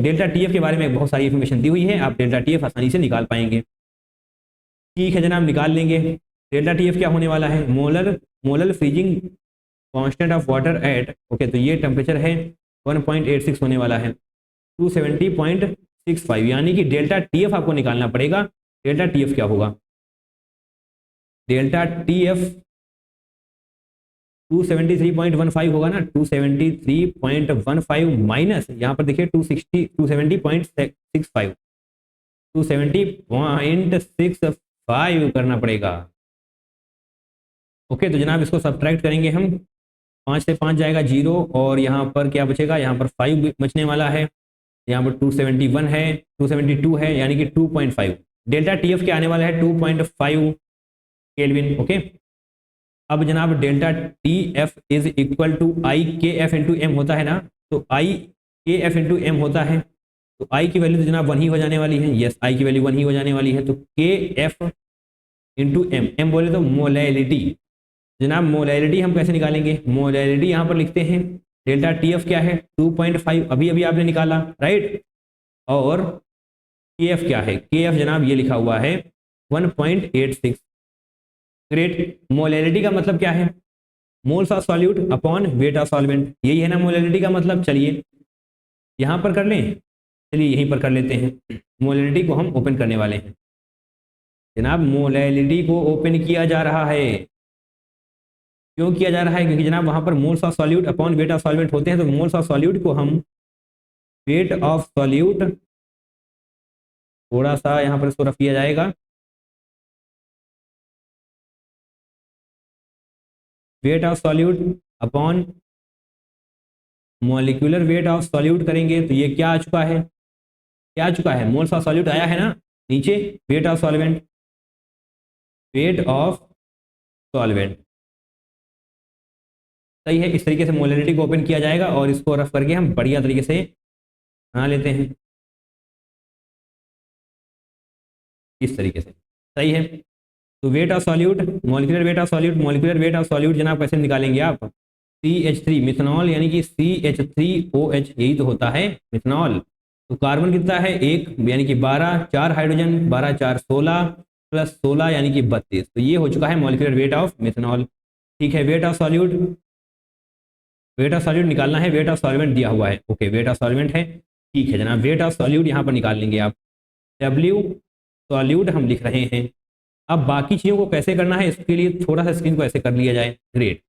के बारे में बहुत सारी इन्फॉर्मेशन दी हुई है, आप डेल्टा टीएफ आसानी से निकाल पाएंगे। ठीक है जनाब, निकाल लेंगे। डेल्टा टीएफ क्या होने वाला है, molar freezing constant of water at, okay, तो ये टेम्परेचर है 1.86 होने वाला है 270.65, यानी कि डेल्टा टीएफ आपको निकालना पड़ेगा। डेल्टा टीएफ क्या होगा, डेल्टा टीएफ 273.15 होगा ना, 273.15 माइनस यहाँ पर देखिए 270.65, 270.65 करना पड़ेगा। ओके, तो जनाब इसको सब्ट्रैक्ट करेंगे हम, 5 से 5 जाएगा 0, और यहाँ पर क्या बचेगा, यहाँ पर 5 बचने वाला है, यहाँ पर 271 है, 272 है, यानी कि 2.5। डेल्टा टी एफ क्या आने वाला है 2.5 केल्विन। ओके, अब जनाब delta T F is equal to I K F into M होता है ना, तो आई के एफ इंटू एम होता है, तो आई की वैल्यू तो जनाब 1 ही हो जाने वाली है। यस, आई की वैल्यू 1 ही हो जाने वाली है। तो के एफ इंटू एम, एम बोले तो मोलैलिटी। जनाब मोलैलिटी हम कैसे निकालेंगे? मोलैलिटी यहाँ पर लिखते हैं, डेल्टा टी एफ क्या है 2.5, अभी अभी आपने निकाला, राइट। और के एफ क्या है? के एफ जनाब ये लिखा हुआ है 1.86। ग्रेट। मोलैलिटी का मतलब क्या है? Moles of solute upon weight of solvent, यही है ना मोलैलिटी का मतलब। चलिए यहाँ पर कर लें, चलिए यहीं पर कर लेते हैं। मोलैलिटी को हम ओपन करने वाले हैं जनाब। मोलैलिटी को ओपन किया जा रहा है। क्यों किया जा रहा है? क्योंकि जनाब वहाँ पर moles of solute upon weight of solvent होते हैं, तो मोल्स ऑफ सॉल्यूट को हम वेट ऑफ सॉल्यूट, थोड़ा सा यहाँ पर इसको रख दिया जाएगा, wait of solute upon molecular weight of solute करेंगे तो ये क्या आ चुका है? क्या आ चुका है? मोल्स ऑफ सॉल्यूट आया है ना नीचे, wait of solvent, wait of solvent, सही है। इस तरीके से मोलैलिटी को ओपन किया जाएगा और इसको रफ करके हम बढ़िया तरीके से बना लेते हैं, इस तरीके से, सही है। तो weight of solute, molecular weight of solute, molecular weight of solute जनाब कैसे निकालेंगे आप? CH3 मिथनॉल, यानी कि CH3OH, यही तो होता है मिथनॉल। तो कार्बन कितना है? एक, यानी कि 12, 4 हाइड्रोजन, 12 4 16 प्लस 16 यानी कि 32। तो ये हो चुका है मॉलिक्यूलर वेट ऑफ मिथनॉल। ठीक है, wait of solute, wait of solute निकालना है, वेट ऑफ सॉल्वेंट दिया हुआ है। ओके, वेट ऑफ सॉल्वेंट है, ठीक है जनाब। वेट ऑफ सॉल्यूट यहाँ पर निकाल लेंगे आप, W सॉल्यूट हम लिख रहे हैं। अब बाकी चीज़ों को कैसे करना है, इसके लिए थोड़ा सा स्क्रीन को ऐसे कर लिया जाए। ग्रेट।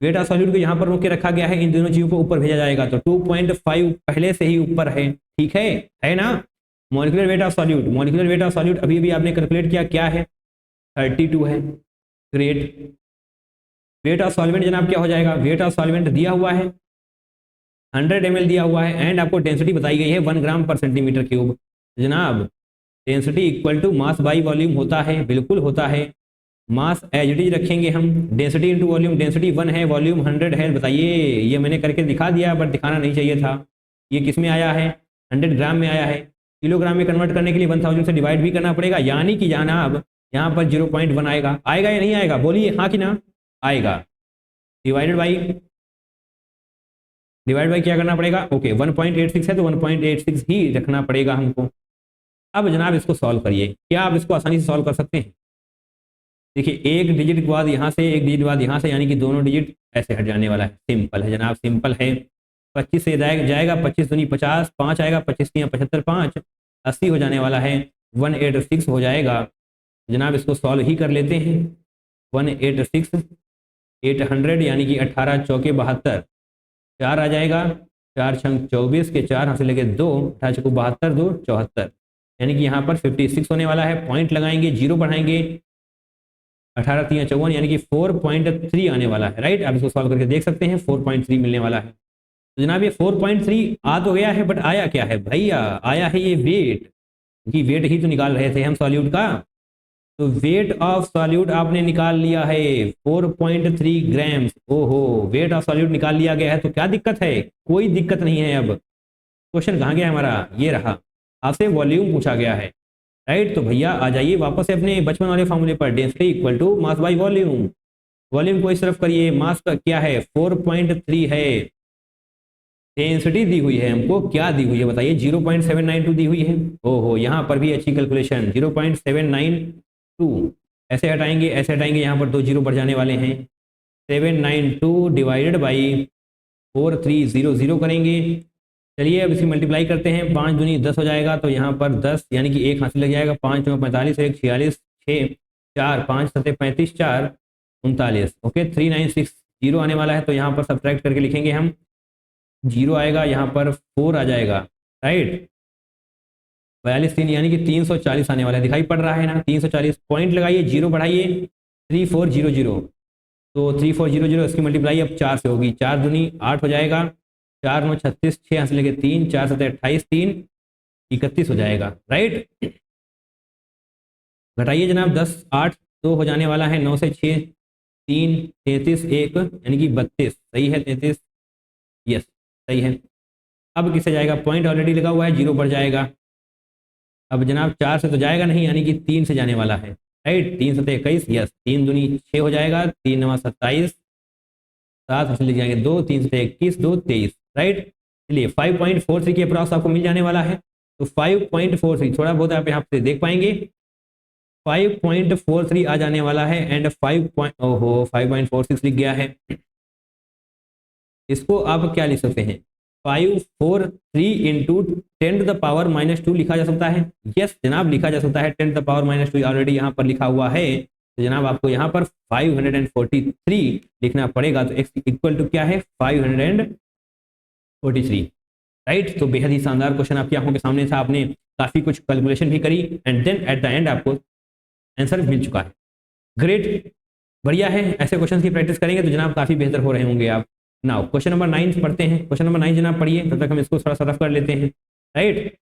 वेट ऑफ सॉल्यूट को यहाँ पर रोक के रखा गया है, इन दोनों चीज़ों को ऊपर भेजा जाएगा, तो 2.5 पहले से ही ऊपर है, ठीक है ना। Molecular weight of solute, molecular weight of solute अभी अभी आपने कैलकुलेट किया, क्या है? 32 है। ग्रेट। वेट ऑफ सॉल्वेंट जनाब क्या हो जाएगा? वेट ऑफ सॉल्वेंट दिया हुआ है 100 ml दिया हुआ है, एंड आपको डेंसिटी बताई गई है 1 ग्राम पर सेंटीमीटर क्यूब। जनाब density equal to mass by volume होता है, बिल्कुल होता है। मास एज इट इज रखेंगे हम, डेंसिटी इंटू वॉल्यूम, डेंसिटी 1 है, वॉल्यूम 100 है। बताइए, ये मैंने करके दिखा दिया बट दिखाना नहीं चाहिए था। ये किस में आया है? 100 ग्राम में आया है। किलोग्राम में कन्वर्ट करने के लिए 1000 से डिवाइड भी करना पड़ेगा, यानी कि जनाब यहाँ पर 0.1 आएगा। आएगा या नहीं आएगा? बोलिए हाँ कि ना? आएगा। डिवाइडेड बाई, डिवाइड बाई क्या करना पड़ेगा? ओके, 1.86 है तो 1.86 ही रखना पड़ेगा हमको। अब जनाब इसको सॉल्व करिए। क्या आप इसको आसानी से सॉल्व कर सकते हैं? देखिए, एक डिजिट के बाद यहाँ से, एक डिजिट बाद यहाँ से, यानी कि दोनों डिजिट ऐसे हट जाने वाला है। सिंपल है जनाब, सिंपल है। 25 से जाएगा, 25 दूनी 50, 5 आएगा, 25 तियाँ 75, 5 80 हो जाने वाला है, 186 हो जाएगा। जनाब इसको सॉल्व ही कर लेते हैं। 186 800 यानी कि 18 चौके 72, 4 आ जाएगा, 4 छंग 24 के 4 हाथ से लेके 2, 18 चौको 72, 2 74, यानी कि यहाँ पर 56 होने वाला है। पॉइंट लगाएंगे, जीरो बढ़ाएंगे, 18 3 54 यानी कि 4.3 आने वाला है, राइट। आप इसको सॉल्व करके देख सकते हैं, 4.3 मिलने वाला है। तो जनाब ये 4.3 आ तो गया है, बट आया क्या है भैया? आया है ये वेट, क्योंकि वेट ही तो निकाल रहे थे हम सॉल्यूट का। तो वेट ऑफ सॉल्यूट आपने निकाल लिया है 4.3 ग्राम्स। ओहो, वेट ऑफ सॉल्यूट निकाल लिया गया है, तो क्या दिक्कत है? कोई दिक्कत नहीं है। अब क्वेश्चन कहाँ गया हमारा? ये रहा, आपसे वॉल्यूम पूछा गया है, राइट। तो भैया आ जाइए वापस से अपने बचपन वाले फॉर्मूले पर, density equal to mass by volume. Volume को इस तरफ करिए, मास का क्या है? 4.3 है। डेंसिटी दी हुई है हमको, क्या दी हुई है बताइए? 0.792 दी हुई है। ओहो, यहाँ पर भी अच्छी कैलकुलेशन, 0.792। ऐसे हटाएंगे, ऐसे हटाएंगे, यहाँ पर 2 जीरो बढ़ जाने वाले हैं। 792 डिवाइडेड बाई 4300 करेंगे। चलिए अब इसे मल्टीप्लाई करते हैं, 5 दूनी 10 हो जाएगा, तो यहाँ पर 10 यानी कि 1 हाथ से लग जाएगा, 5 9 45, 1 46, 6 4 5 7 35, 4 39। ओके, 3960 आने वाला है, तो यहाँ पर सब्ट्रैक्ट करके लिखेंगे हम, 0 आएगा, यहाँ पर 4 आ जाएगा, राइट। 42 3 यानी कि 340 आने वाला है, दिखाई पड़ रहा है ना? 340। पॉइंट लगाइए, जीरो बढ़ाइए, 3400। तो 3400 इसकी मल्टीप्लाई अब 4 से होगी, 4 दूनी 8 हो जाएगा, 4 9 36, 6 से लेके 3, 4 7 28, 3 31 हो जाएगा, राइट। घटाइए जनाब, 10 8 2 हो जाने वाला है, 9 से 6 3 33 1 यानी कि 32, सही है 33, यस सही है। अब किससे जाएगा, पॉइंट ऑलरेडी लगा हुआ है, 0 पर जाएगा। अब जनाब 4 से तो जाएगा नहीं, यानी कि 3 से जाने वाला है, राइट। 3 7 21, यस 3 दूनी 6 हो जाएगा, 3 9 27, 7 से लिख जाएंगे 2, 3 से 21 2 23, राइट। चलिए 5.43 के अप्रॉक्स आपको मिल जाने वाला है। तो 5.43 थोड़ा बहुत आप यहाँ पे देख पाएंगे, 5.43 आ जाने वाला है एंड 5.46 लिख गया है। इसको आप क्या लिख सकते हैं, 543 इंटू 10⁻⁻2 लिखा जा सकता है। यस जनाब लिखा जा सकता है, 10⁻⁻2 ऑलरेडी यहाँ पर लिखा हुआ है। तो जनाब आपको यहाँ पर 543 लिखना पड़ेगा। तो x इक्वल टू क्या है, 543, राइट। तो बेहद ही शानदार क्वेश्चन आपकी आंखों के सामने था, आपने काफी कुछ कैलकुलेशन भी करी and then at the end आपको आंसर मिल चुका है। ग्रेट, बढ़िया है। ऐसे क्वेश्चन की प्रैक्टिस करेंगे तो जनाब काफी बेहतर हो रहे होंगे आप। नाउ क्वेश्चन नंबर 9 पढ़ते हैं। क्वेश्चन नंबर 9 जनाब पढ़िए, तब तक हम इसको थोड़ा सा रफ कर लेते हैं, right.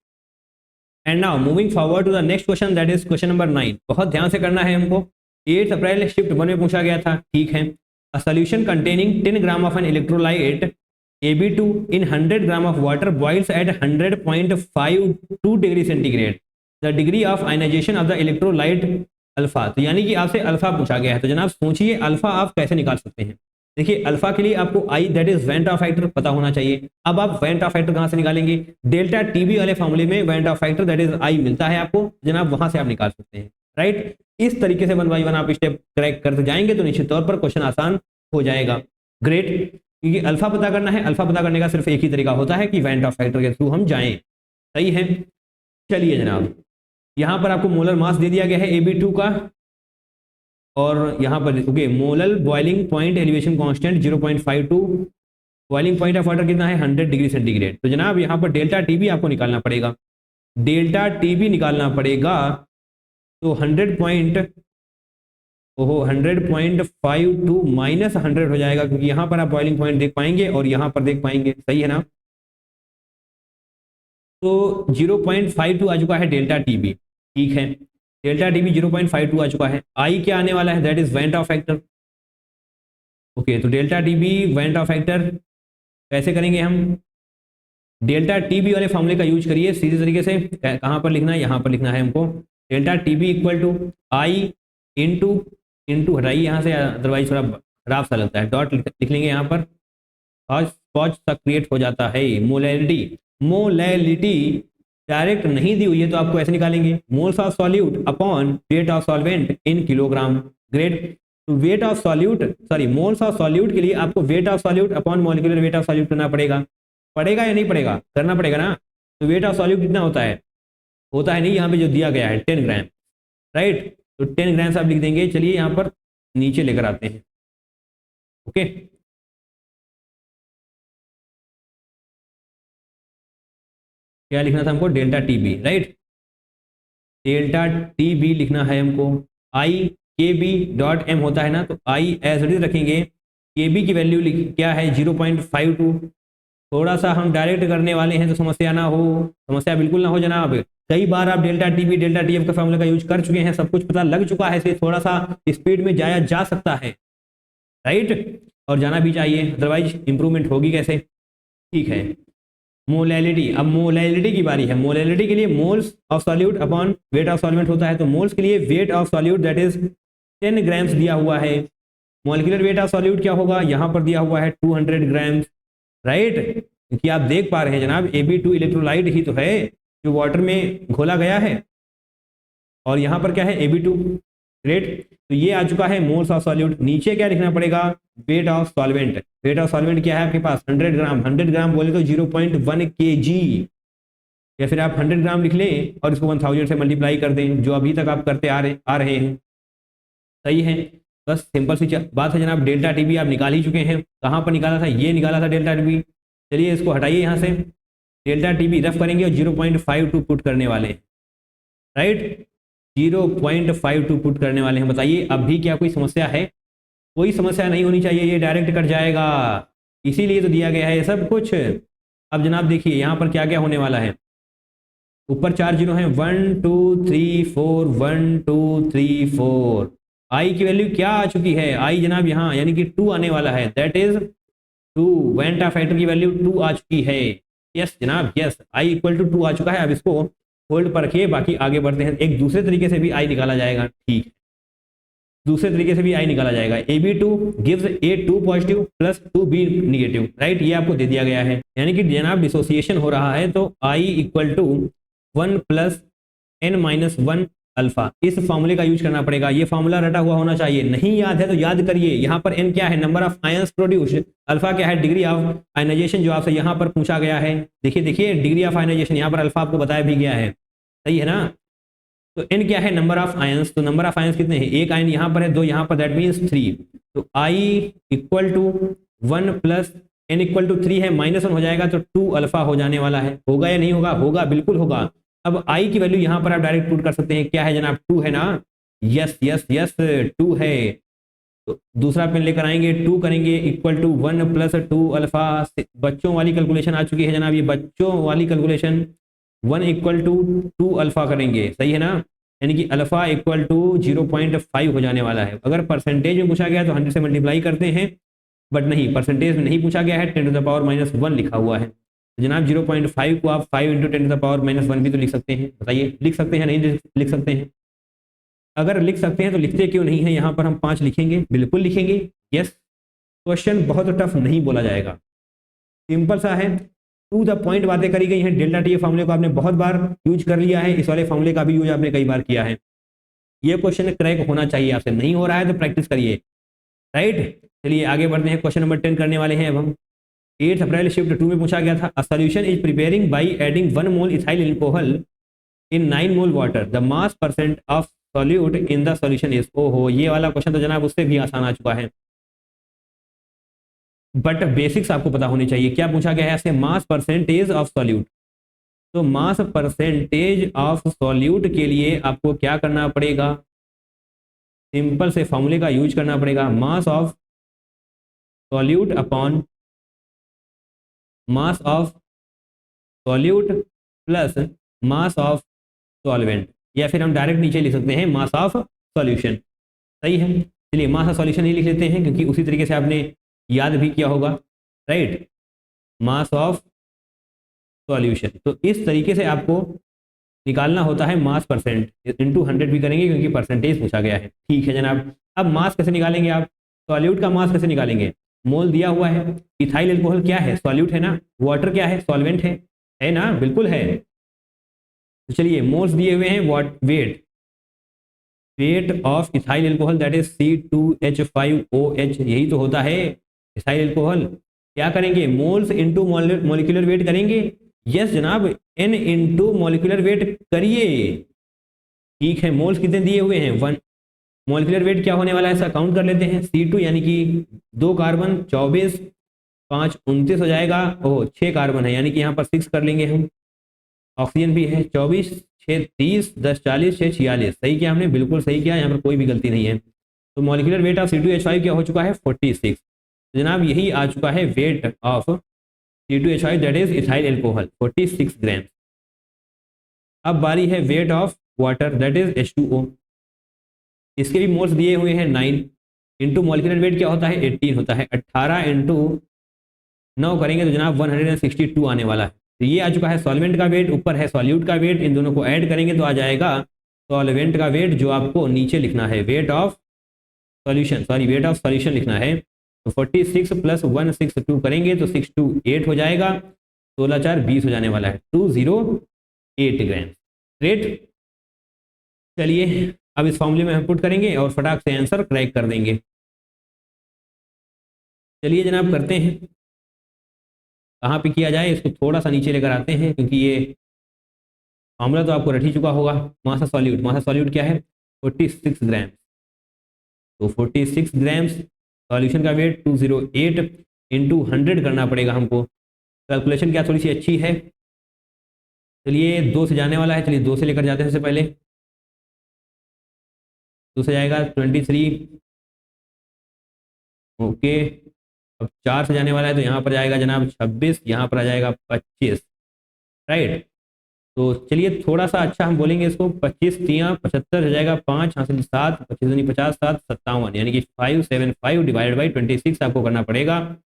And now moving forward to the next question, that is question number 9। बहुत ध्यान से करना है हमको। 8 अप्रैल शिफ्ट 1 में पूछा गया था, ठीक है। A solution containing 10 gram of an electrolyte Ab2 in 100 gram of water boils at 100.52 degree centigrade. The degree of ionization of the electrolyte alpha. तो यानी कि आपसे अल्फा पूछा गया है, तो जनाब सोचिए अल्फा आप कैसे निकाल सकते हैं। देखिए अल्फा के लिए आपको I that is van't Hoff factor पता होना चाहिए। अब आप वेंट ऑफ फैक्टर कहां से निकालेंगे, डेल्टा टीबी वाले फॉर्मूले में went Hoff factor that is I मिलता है आपको, जनाब वहां से आप निकाल सकते हैं, राइट। इस तरीके से 1 बाई 1 आप स्टेप क्रैक करते जाएंगे तो निश्चित तौर पर क्वेश्चन आसान हो जाएगा। ग्रेट, क्योंकि अल्फा पता करना है, अल्फा पता करने का सिर्फ एक ही तरीका होता है कि वेंट ऑफ फैक्टर के थ्रू हम जाएं, सही है। चलिए जनाब, यहां पर आपको मोलर मास दे दिया गया है Ab2 का, और यहां पर okay molar boiling point elevation constant 0.52, boiling point of water कितना है 100 डिग्री सेंटीग्रेड। तो जनाब यहां पर डेल्टा टीबी आपको निकालना पड़ेगा, डेल्टा टीबी निकालना पड़ेगा। तो 100.52 माइनस 100 हो जाएगा, क्योंकि यहां पर आप बॉइलिंग पॉइंट देख पाएंगे और यहां पर देख पाएंगे, सही है ना। तो 0.52 आ चुका है डेल्टा टीबी, ठीक है। डेल्टा टीबी 0.52 आ चुका है। आई क्या आने वाला है, that is van't Hoff factor. Okay, तो delta TB van't Hoff factor कैसे करेंगे हम, डेल्टा टीबी वाले फॉर्मूले का यूज करिए सीधे तरीके से। कहां पर लिखना है, यहां पर लिखना है हमको, delta TB equal to I into हटाइए यहाँ से, अदरवाइज थोड़ा खराब सा लगता है, डॉट लिख लेंगे यहाँ पर, स्पॉच सा क्रिएट हो जाता है। मोलैलिटी डायरेक्ट नहीं दी हुई है तो आपको ऐसे निकालेंगे, moles of solute upon weight of solvent in kilogram. Great, तो weight of solute sorry moles of solute के लिए आपको weight of solute upon molecular weight of solute करना पड़ेगा, पड़ेगा या नहीं पड़ेगा, करना पड़ेगा ना। तो वेट ऑफ सॉल्यूट कितना होता है नहीं, यहाँ पे जो दिया गया है 10 ग्राम, राइट। तो 10 ग्राम आप लिख देंगे। चलिए यहाँ पर नीचे लेकर आते हैं, ओके। क्या लिखना था हमको, delta TB, right. Delta TB लिखना है हमको, आई के बी डॉट एम होता है ना, तो आई एज इट इज रखेंगे। के बी की वैल्यू क्या है 0.52। थोड़ा सा हम डायरेक्ट करने वाले हैं तो समस्या ना हो, समस्या बिल्कुल ना हो जनाब। कई बार आप डेल्टा टीबी डेल्टा टीएफ का फॉर्मूला का यूज कर चुके हैं, सब कुछ पता लग चुका है, इसलिए थोड़ा सा स्पीड में जाया जा सकता है, राइट, और जाना भी चाहिए, अदरवाइज इंप्रूवमेंट होगी कैसे, ठीक है। मोलैलिटी, अब मोलैलिटी की बारी है। मोलैलिटी के लिए moles of solute upon weight of solvent होता है, तो मोल्स के लिए wait of solute that is 10 grams दिया हुआ है। मॉलिक्यूलर वेट ऑफ सॉल्यूट क्या होगा, यहाँ पर दिया हुआ है 200 ग्राम्स, राइट। क्योंकि आप देख पा रहे हैं जनाब Ab2 इलेक्ट्रोलाइट ही तो है जो वाटर में घोला गया है, और यहाँ पर क्या है Ab2, ग्रेट। तो ये आ चुका है मोल्स ऑफ सॉल्यूट। नीचे क्या लिखना पड़ेगा, wait of solvent. Wait of solvent क्या है आपके पास 100 ग्राम, 100 ग्राम बोले तो 0.1 kg, या फिर आप 100 ग्राम लिख लें और इसको 1000 से मल्टीप्लाई कर दें, जो अभी तक आप करते आ रहे हैं, सही है। बस सिंपल सी बात है जनाब। डेल्टा टीबी आप निकाल ही चुके हैं, कहाँ पर निकाला था, ये निकाला था डेल्टा टीबी। चलिए इसको हटाइए यहाँ से, डेल्टा टीबी रफ करेंगे और 0.52 पुट करने वाले हैं, राइट। 0.52 पुट करने वाले हैं। बताइए अब भी क्या कोई समस्या है, कोई समस्या नहीं होनी चाहिए, ये डायरेक्ट कट जाएगा, इसीलिए तो दिया गया है ये सब कुछ। अब जनाब देखिए यहाँ पर क्या क्या होने वाला है, ऊपर 4 जीरो हैं, 1 2 3 4, 1 2 3 4। आई की वैल्यू क्या आ चुकी है, आई जनाब यहाँ यानी कि 2 आने वाला है, दैट इज 2। वेंटा फैक्टर की वैल्यू 2 आ चुकी है। यस जनाब, यस, आई इक्वल टू 2 आ चुका है। अब इसको होल्ड पर रखिए, बाकी आगे बढ़ते हैं। एक दूसरे तरीके से भी आई निकाला जाएगा, ठीक, दूसरे तरीके से भी आई निकाला जाएगा। A B two gives A two positive plus two B negative, right, ये आपको दे दिया गया है। यानी कि जनाब डिसोसिएशन हो रहा है, तो I equal to 1 plus N minus 1 alpha, इस फॉर्मूले का यूज करना पड़ेगा। ये फॉर्मूला रटा हुआ होना चाहिए, नहीं याद है तो याद करिए। यहाँ पर एन क्या है, number of ions produced, alpha क्या है, डिग्री ऑफ आयनाइजेशन, जो आपसे यहाँ पर पूछा गया है। देखिए देखिए, डिग्री ऑफ आयनाइजेशन, यहाँ पर अल्फा आपको बताया भी गया है, सही है ना। तो एन क्या है, नंबर ऑफ आयंस, तो नंबर ऑफ आयंस कितने हैं, एक आयन यहाँ पर है, दो यहाँ पर, दैट मीन्स 3। तो I equal to 1 plus N equal to 3 है, -1 हो जाएगा तो 2 अल्फा हो जाने वाला है। होगा या नहीं होगा, होगा, बिल्कुल होगा। अब आई की वैल्यू यहाँ पर आप डायरेक्ट पुट कर सकते हैं, क्या है जनाब, 2 है ना। यस यस यस, 2 है। तो दूसरा पेन लेकर आएंगे, 2 करेंगे इक्वल टू 1 प्लस 2 अल्फा। बच्चों वाली कैलकुलेशन आ चुकी है जनाब, ये बच्चों वाली कैलकुलेशन। 1 इक्वल टू 2 अल्फा करेंगे, सही है ना, यानी कि अल्फा इक्वल टू 0.5 हो जाने वाला है। अगर परसेंटेज में पूछा गया तो 100 से मल्टीप्लाई करते हैं, बट नहीं, परसेंटेज में नहीं पूछा गया है, 10 टू द पावर -1 लिखा हुआ है। तो जनाब 0.5 को आप 5 इंटू 10 टू द पावर -1 भी तो लिख सकते हैं, बताइए लिख सकते हैं नहीं लिख सकते हैं। अगर लिख सकते हैं तो लिखते क्यों नहीं है, यहाँ पर हम 5 लिखेंगे, बिल्कुल लिखेंगे। यस, क्वेश्चन बहुत टफ नहीं बोला जाएगा, सिंपल सा है, टू द पॉइंट बातें करी गई हैं। डेल्टा टी फॉर्मूले को आपने बहुत बार यूज कर लिया है, इस वाले फॉर्मूले का भी यूज आपने कई बार किया है। ये क्वेश्चन क्रैक होना चाहिए आपसे, नहीं हो रहा है तो प्रैक्टिस करिए, राइट। चलिए आगे बढ़ते हैं, क्वेश्चन नंबर 10 करने वाले हैं अब हम। 8 अप्रैल शिफ्ट 2 में पूछा गया था, अ solution is preparing by adding 1 mole ethyl alcohol in 9 mole water, the mass percent of solute in the solution is. ओहो, ये वाला क्वेश्चन तो जनाब उससे भी आसान आ चुका है, बट बेसिक्स आपको पता होनी चाहिए। क्या पूछा गया है ऐसे, मास परसेंटेज ऑफ सॉल्यूट। तो मास परसेंटेज ऑफ सॉल्यूट के लिए आपको क्या करना पड़ेगा, सिंपल से फॉर्मूले का यूज करना पड़ेगा, mass of solute upon mass of solute plus mass of solvent, या फिर हम डायरेक्ट नीचे लिख सकते हैं मास ऑफ सॉल्यूशन, सही है। चलिए मास ऑफ सॉल्यूशन ही लिख लेते हैं, क्योंकि उसी तरीके से आपने याद भी किया होगा, राइट, मास ऑफ सॉल्यूशन। तो इस तरीके से आपको निकालना होता है मास परसेंट, इंटू 100 भी करेंगे क्योंकि परसेंटेज पूछा गया है, ठीक है जनाब। अब मास कैसे निकालेंगे आप, सॉल्यूट का मास कैसे निकालेंगे, मोल दिया हुआ है, इथाइल अल्कोहल क्या है, सॉल्यूट है ना, वाटर क्या है, सॉल्वेंट है ना, बिल्कुल है। तो चलिए मोल्स दिए हुए हैं, what weight, weight of ethyl alcohol that is C2H5OH, यही तो होता है इथाइल अल्कोहल। क्या करेंगे, मोल्स इंटू मॉलिक्यूलर वेट करेंगे, यस जनाब, N इंटू मॉलिक्यूलर वेट करिए, ठीक है। मोल्स कितने दिए हुए हैं, 1, मॉलिक्यूलर वेट क्या होने वाला है, ऐसा काउंट कर लेते हैं, C2 यानी कि 2 कार्बन 24, 5 29 हो जाएगा, ओह 6 कार्बन है, यानी कि यहाँ पर 6 कर लेंगे हम, ऑक्सीजन भी है, 24 6 30 10 40 6 46, सही किया हमने, बिल्कुल सही किया, यहाँ पर कोई भी गलती नहीं है। तो मॉलिक्यूलर वेट ऑफ C2H5 क्या हो चुका है, 46। जनाब यही आ चुका है weight of C2H5 that is ethyl alcohol, 46 ग्राम। अब बारी है weight of water that is H2O, इसके भी मोल्स दिए हुए हैं 9, इंटू मॉलिक्यूलर वेट क्या होता है, 18 होता है, 18 इंटू 9 करेंगे तो जनाब 162 आने वाला है। तो ये आ चुका है सॉल्वेंट का वेट, ऊपर है सॉल्यूट का वेट, इन दोनों को ऐड करेंगे तो आ जाएगा सॉल्वेंट का वेट, जो आपको नीचे लिखना है, weight of solution, sorry weight of solution लिखना है। तो 46 प्लस 162 करेंगे तो 628 हो जाएगा, 16 4 20 हो जाने वाला है, 208 ग्राम, ग्रेट। चलिए अब इस फॉर्मूले में हम पुट करेंगे और फटाक से आंसर क्रैक कर देंगे। चलिए जनाब करते हैं, कहाँ पे किया जाए, इसको थोड़ा सा नीचे लेकर आते हैं, क्योंकि ये फॉर्मूला तो आपको रट ही चुका होगा। मासा सॉल्यूट क्या है, 46 ग्राम, तो 46 ग्राम्स, सॉल्यूशन का वेट 208 इंटू 100 करना पड़ेगा हमको। कैलकुलेशन क्या थोड़ी सी अच्छी है, चलिए 2 से जाने वाला है, चलिए 2 से लेकर जाते हैं। सबसे पहले 2 से जाएगा 23, ओके। अब 4 से जाने वाला है तो यहाँ पर जाएगा जनाब 26, यहाँ पर आ जाएगा 25, राइट। तो चलिए थोड़ा सा अच्छा हम बोलेंगे इसको, 25 तियाँ 75 हो जाएगा, 5 हासिल 7, 25 दूनी 50, 7 57, यानी कि 575 डिवाइडेड बाई 26 आपको करना पड़ेगा।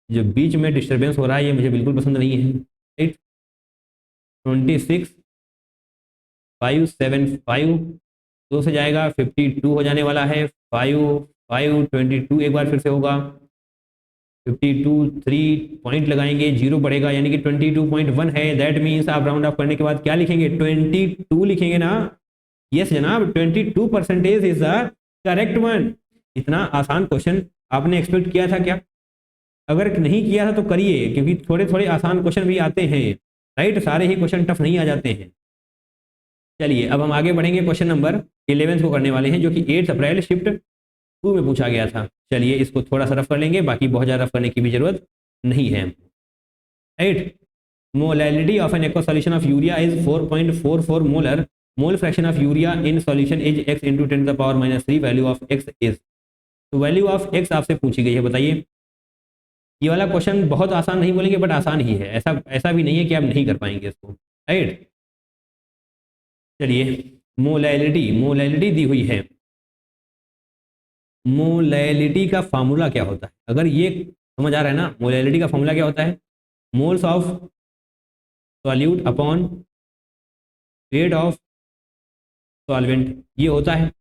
जो बीच में डिस्टर्बेंस हो रहा है ये मुझे बिल्कुल पसंद नहीं है। राइट, 26 575 2 से जाएगा, 52 हो जाने वाला है, 5 5 22 एक बार फिर से होगा, 52 3 पॉइंट लगाएंगे, जीरो बढ़ेगा, यानी कि 22.1 है। दैट मीन्स आप राउंड ऑफ करने के बाद क्या लिखेंगे, 22 लिखेंगे ना। यस जनाब, 22% इज द करेक्ट वन। इतना आसान क्वेश्चन आपने एक्सपेक्ट किया था क्या? अगर नहीं किया था तो करिए, क्योंकि थोड़े थोड़े आसान क्वेश्चन भी आते हैं। राइट, सारे ही क्वेश्चन टफ नहीं आ जाते हैं। चलिए अब हम आगे बढ़ेंगे, क्वेश्चन नंबर 11 को करने वाले हैं, जो कि 8 अप्रैल शिफ्ट 2 में पूछा गया था। चलिए इसको थोड़ा सा रफ कर लेंगे, बाकी बहुत ज़्यादा रफ करने की भी जरूरत नहीं है। Right, molality of N aqua solution of urea is 4.44 molar, mole fraction of urea in solution is x into 10⁻³ value of x is. तो वैल्यू ऑफ x आपसे पूछी गई है, बताइए। ये वाला क्वेश्चन बहुत आसान नहीं बोलेंगे, बट आसान ही है, ऐसा ऐसा भी नहीं है कि आप नहीं कर पाएंगे इसको। राइट, चलिए मोलैलिटी, मोलैलिटी दी हुई है। मोलैलिटी का फार्मूला क्या होता है, अगर ये समझ आ रहा है ना, मोलैलिटी का फार्मूला क्या होता है, moles of solute upon rate of solvent, ये होता है।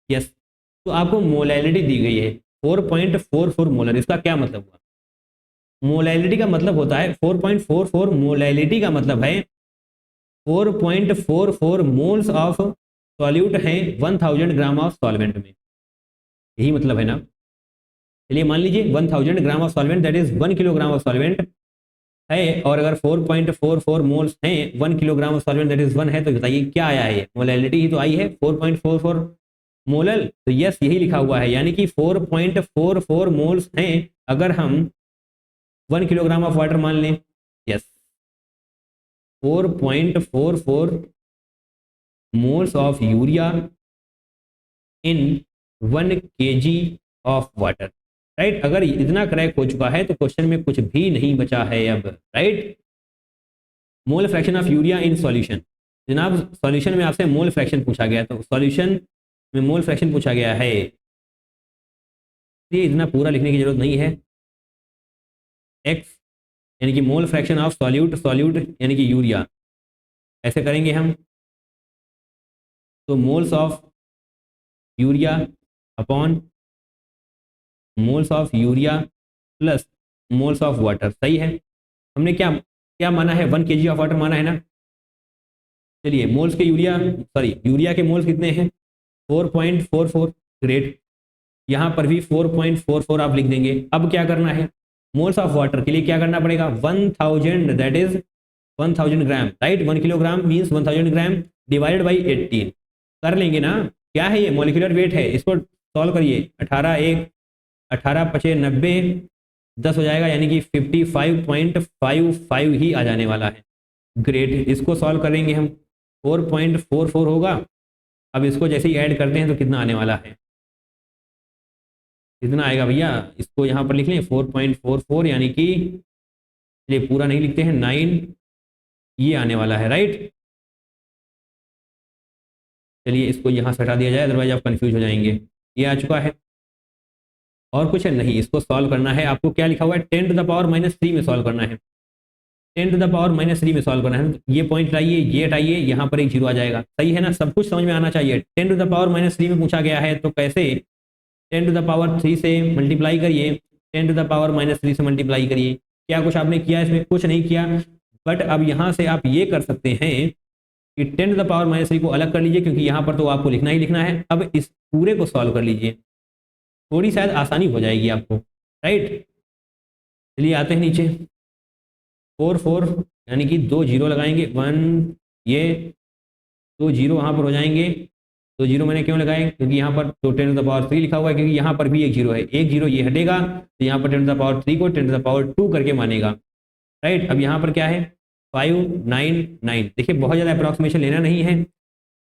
यस, तो आपको मोलैलिटी दी गई है 4.44 मोलर, इसका क्या मतलब हुआ? मोलैलिटी का मतलब होता है 4.44, मोलैलिटी का मतलब है 4.44 मोल्स ऑफ सॉल्यूट है 1000 ग्राम ऑफ सॉल्वेंट में, यही मतलब है ना। चलिए मान लीजिए 1000 gram of solvent that is 1 kilogram of solvent है, और अगर 4.44 मोल्स हैं 1 kilogram of solvent that is 1 है, तो बताइए क्या आया है, मोलैलिटी ही तो आई है 4.44 मोलल। तो यस यही लिखा हुआ है, यानी कि 4.44 मोल्स हैं अगर हम 1 किलोग्राम ऑफ वाटर मान लें। Yes, 4.44 moles of urea in 1 kg of water. Right, अगर इतना क्रैक हो चुका है तो क्वेश्चन में कुछ भी नहीं बचा है अब। Right, mole fraction of urea in solution, जनाब सॉल्यूशन में आपसे मोल फ्रैक्शन पूछा गया, तो सॉल्यूशन में मोल फ्रैक्शन पूछा गया है, ये इतना पूरा लिखने की जरूरत नहीं है। एक्स यानी कि mole fraction of solute, solute यानी कि यूरिया, ऐसे करेंगे हम, तो moles of urea upon moles of urea plus moles of water, सही है। हमने क्या क्या माना है, 1 kg ऑफ वाटर माना है ना। चलिए मोल्स के यूरिया, सॉरी यूरिया के मोल्स कितने हैं, 4.44, ग्रेट। यहाँ पर भी 4.44 आप लिख देंगे। अब क्या करना है, मोल्स ऑफ वाटर के लिए क्या करना पड़ेगा, 1000 that is 1000 gram. Right, 1 kilogram means 1000 gram divided by 18 कर लेंगे ना। क्या है ये, मोलिकुलर वेट है, इसको सॉल्व करिए, 18 1 18 5 90 10 हो जाएगा, यानी कि 55.55 ही आ जाने वाला है। ग्रेट, इसको सॉल्व करेंगे हम, 4.44 होगा। अब इसको जैसे ही ऐड करते हैं तो कितना आने वाला है, कितना आएगा भैया, इसको यहाँ पर लिख लें 4.44, यानी कि ये पूरा नहीं लिखते हैं 9, ये आने वाला है। राइट, चलिए इसको यहाँ से हटा दिया जाए, अदरवाइज आप कंफ्यूज हो जाएंगे। ये आ चुका है, और कुछ है नहीं, इसको सॉल्व करना है आपको। क्या लिखा हुआ है, 10⁻³ में सॉल्व करना है, 10⁻³ में सॉल्व करना है। ये पॉइंट लाइए, ये हटाइए, यहाँ पर एक जीरो आ जाएगा, सही है ना, सब कुछ समझ में आना चाहिए। 10⁻³ में पूछा गया है, तो कैसे 10⁻³ से मल्टीप्लाई करिए, 10⁻³ से मल्टीप्लाई करिए। क्या कुछ आपने किया इसमें, कुछ नहीं किया, बट अब यहाँ से आप ये कर सकते हैं कि 10⁻³ को अलग कर लीजिए, क्योंकि यहाँ पर तो आपको लिखना ही लिखना है। अब इस पूरे को सॉल्व कर लीजिए, थोड़ी शायद आसानी हो जाएगी आपको। राइट, चलिए आते हैं नीचे, 4 यानी कि 2 जीरो लगाएंगे, 1 ये 2 जीरो वहाँ पर हो जाएंगे। 2 जीरो मैंने क्यों लगाए, क्योंकि यहाँ पर तो 10⁻³ लिखा हुआ है, क्योंकि यहाँ पर भी एक जीरो है, एक जीरो ये हटेगा, तो यहाँ पर 10⁻³ को 10⁻² करके मानेगा। राइट, अब यहाँ पर क्या है, 599। देखिए बहुत ज़्यादा अप्रॉक्सीमेशन लेना नहीं है,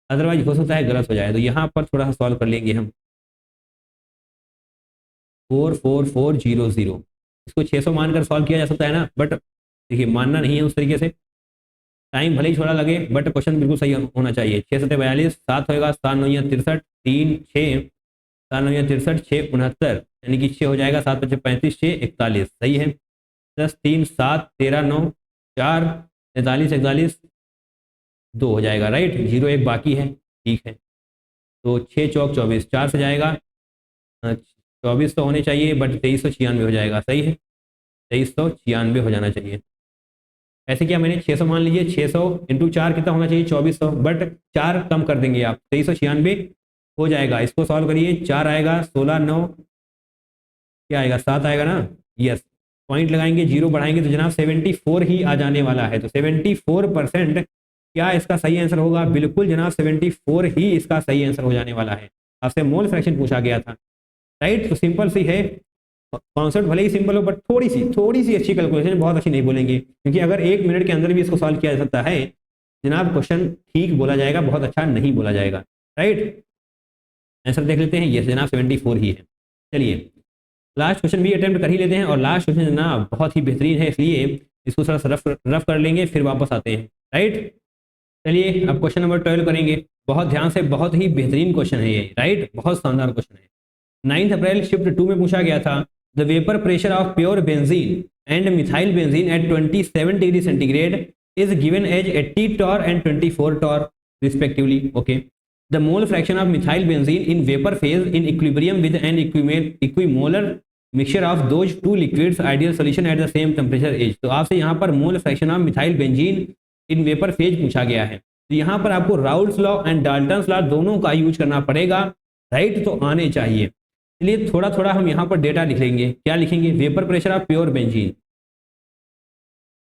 अदरवाइज हो सकता है गलत हो जाए, तो यहाँ पर थोड़ा सा सॉल्व कर लेंगे हम। 44400, इसको 600 मानकर सॉल्व किया जा सकता है ना, बट देखिए मानना नहीं है उस तरीके से, टाइम भले ही थोड़ा लगे बट क्वेश्चन बिल्कुल सही होना चाहिए। 6 7 42, 7 होगा, 7 9 63, 3 6, 7 9 63, 6 69, यानी कि 6 हो जाएगा, 7 5 35, 6 41, सही है। 10 3 7 13 9 4 43 41 2 हो जाएगा, राइट, 0 1 बाकी है, ठीक है। तो 6 चौक 24, 4 से जाएगा, 24 तो होने चाहिए बट 2396 हो जाएगा, सही है, 2396 हो जाना चाहिए। ऐसे क्या मैंने 600 मान लीजिए, 600 इंटू 4 कितना होना चाहिए, 2400, बट 4 कम कर देंगे आप, 2396 हो जाएगा। इसको सॉल्व करिए, 4 आएगा, 16 9 क्या आएगा, 7 आएगा ना, यस। पॉइंट लगाएंगे, जीरो बढ़ाएंगे तो जनाब 74 ही आ जाने वाला है। तो 74% क्या इसका सही आंसर होगा, बिल्कुल जनाब 74 ही इसका सही आंसर हो जाने वाला है। आपसे मोल फ्रैक्शन पूछा गया था, राइट। तो सिंपल सी है कॉन्सेप्ट, भले ही सिंपल हो बट थोड़ी सी अच्छी कैलकुलेशन, बहुत अच्छी नहीं बोलेंगे, क्योंकि अगर 1 मिनट के अंदर भी इसको सॉल्व किया जा सकता है जनाब, क्वेश्चन ठीक बोला जाएगा, बहुत अच्छा नहीं बोला जाएगा, राइट। आंसर देख लेते हैं, यस जनाब 74 ही है। चलिए लास्ट क्वेश्चन भी अटेम्प्ट कर ही लेते हैं, और लास्ट क्वेश्चन जनाब बहुत ही बेहतरीन है, इसलिए इसको थोड़ा सा रफ कर लेंगे, फिर वापस आते हैं, राइट। चलिए अब क्वेश्चन नंबर 12 करेंगे, बहुत ध्यान से, बहुत ही बेहतरीन क्वेश्चन है ये, राइट, बहुत शानदार क्वेश्चन है। 9 अप्रैल शिफ्ट 2 में पूछा गया था, the vapour pressure of pure benzene and methyl benzene at 27 degree centigrade is given as 80 torr and 24 torr respectively. Okay, the mole fraction of methyl benzene in vapor phase in equilibrium with an equimolar mixture of those two liquids ideal solution at the same temperature is। तो आपसे यहाँ पर मोल fraction of methyl benzene in vapour phase पूछा गया है, तो यहाँ पर आपको Raoult's law and Dalton's law दोनों का यूज करना पड़ेगा, राइट, तो आने चाहिए। चलिए थोड़ा थोड़ा हम यहाँ पर डेटा लिखेंगे, क्या लिखेंगे, vapour pressure of pure benzene,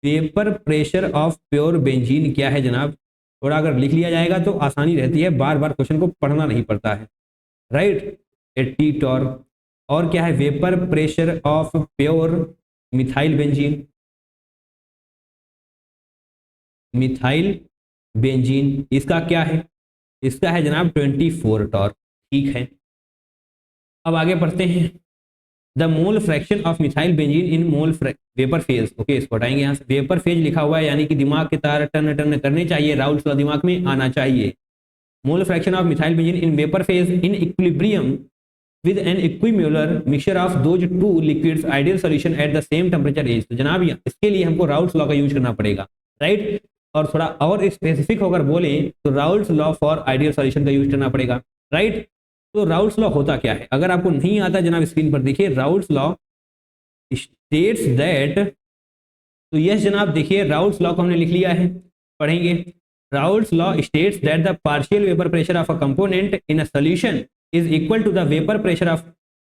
vapour pressure of pure benzene क्या है जनाब, थोड़ा अगर लिख लिया जाएगा तो आसानी रहती है, बार बार क्वेश्चन को पढ़ना नहीं पड़ता है, राइट, 80 टॉर। और क्या है, vapour pressure of pure methyl benzene, methyl benzene इसका क्या है, इसका है जनाब 24 टॉर, ठीक है। अब आगे बढ़ते हैं, the mole fraction of methyl benzene in mole vapour phase, okay इसको हटाएंगे यहाँ से, वेपर फेज लिखा हुआ है यानी कि दिमाग के तार टर्न टर्न करने चाहिए, राउल्स लॉ दिमाग में आना चाहिए। Mole fraction of methyl benzene in vapour phase in equilibrium with an equimolar mixture of those two liquids ideal solution at the same temperature is. तो जनाब इसके लिए हमको राउल्स लॉ का यूज करना पड़ेगा, राइट, और थोड़ा और स्पेसिफिक होकर बोले तो Raoult's law for ideal solution का यूज करना पड़ेगा, राइट। तो राउल्स लॉ होता क्या है, अगर आपको नहीं आता जनाब स्क्रीन पर देखिए, राउल्स लॉ स्टेट्स दैट, तो यस जनाब देखिए राउल्स लॉ को हमने लिख लिया है, पढ़ेंगे। Raoult's law states that the partial vapour pressure of a component in a solution is equal to the vapour pressure of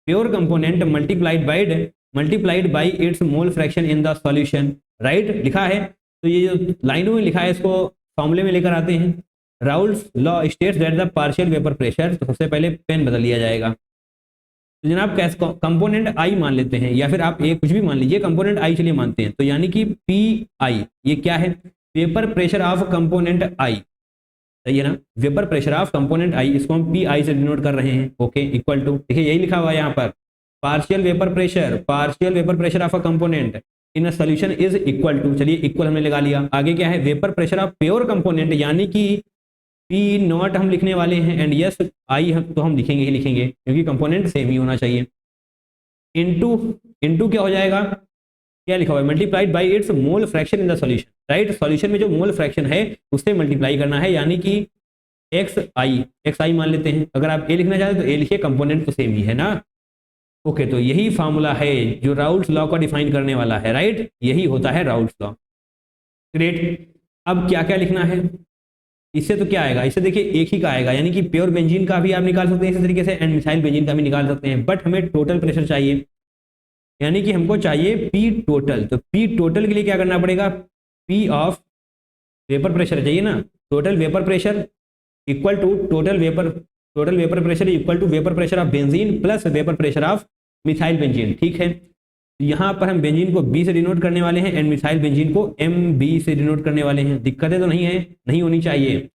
pure component multiplied by its mole fraction in the solution, right, लिखा है। तो ये जो लाइनों में लिखा है इसको फॉर्मूले में लेकर आते हैं। Raoul's law states that the partial vapour pressure, तो सबसे पहले पेन बदल लिया जाएगा, तो जनाब कैसे कंपोनेंट आई मान लेते हैं, या फिर आप एक कुछ भी मान लीजिए, कंपोनेंट आई चलिए मानते हैं, तो यानी कि पी आई, ये क्या है, वेपर प्रेशर ऑफ कंपोनेंट आई, सही है ना, वेपर प्रेशर ऑफ कंपोनेंट आई, इसको हम पी आई से डिनोट कर रहे हैं, ओके, इक्वल टू, देखिए यही लिखा हुआ है यहाँ पर, partial vapour pressure of a component in a solution is equal to, चलिए इक्वल हमने लगा लिया। आगे क्या है, vapour pressure of pure component, यानी कि पी नॉट हम लिखने वाले हैं, एंड यस आई तो हम लिखेंगे ही लिखेंगे, क्योंकि कंपोनेंट सेम ही होना चाहिए। इनटू क्या हो जाएगा, क्या लिखा हुआ है, multiplied by its mole fraction in the solution, right, solution में जो मोल फ्रैक्शन है उससे मल्टीप्लाई करना है, यानी कि एक्स आई मान लेते हैं। अगर आप ए लिखना चाहते तो ए लिखिए, कंपोनेंट तो सेम ही है ना, ओके। तो यही फार्मूला है जो राउल्स लॉ को डिफाइन करने वाला है, राइट, यही होता है राउल्स लॉ, ग्रेट। अब क्या क्या लिखना है, इससे तो क्या आएगा, इससे देखिए एक ही का आएगा, यानी कि प्योर बेंजीन का भी आप निकाल सकते हैं इसी तरीके से, एंड मिथाइल बेंजीन का भी निकाल सकते हैं, बट हमें टोटल प्रेशर चाहिए, यानी कि हमको चाहिए पी टोटल। तो पी टोटल के लिए क्या करना पड़ेगा, पी ऑफ वेपर प्रेशर चाहिए ना, total vapour pressure equal to total vapour pressure equal to vapour pressure of benzene plus vapour pressure of methyl benzene, ठीक है। यहाँ पर हम बेंजीन को बी से डिनोट करने वाले हैं, एंड मिथाइल बेंजीन को एम बी से डिनोट करने वाले हैं, दिक्कतें तो नहीं है, नहीं होनी चाहिए।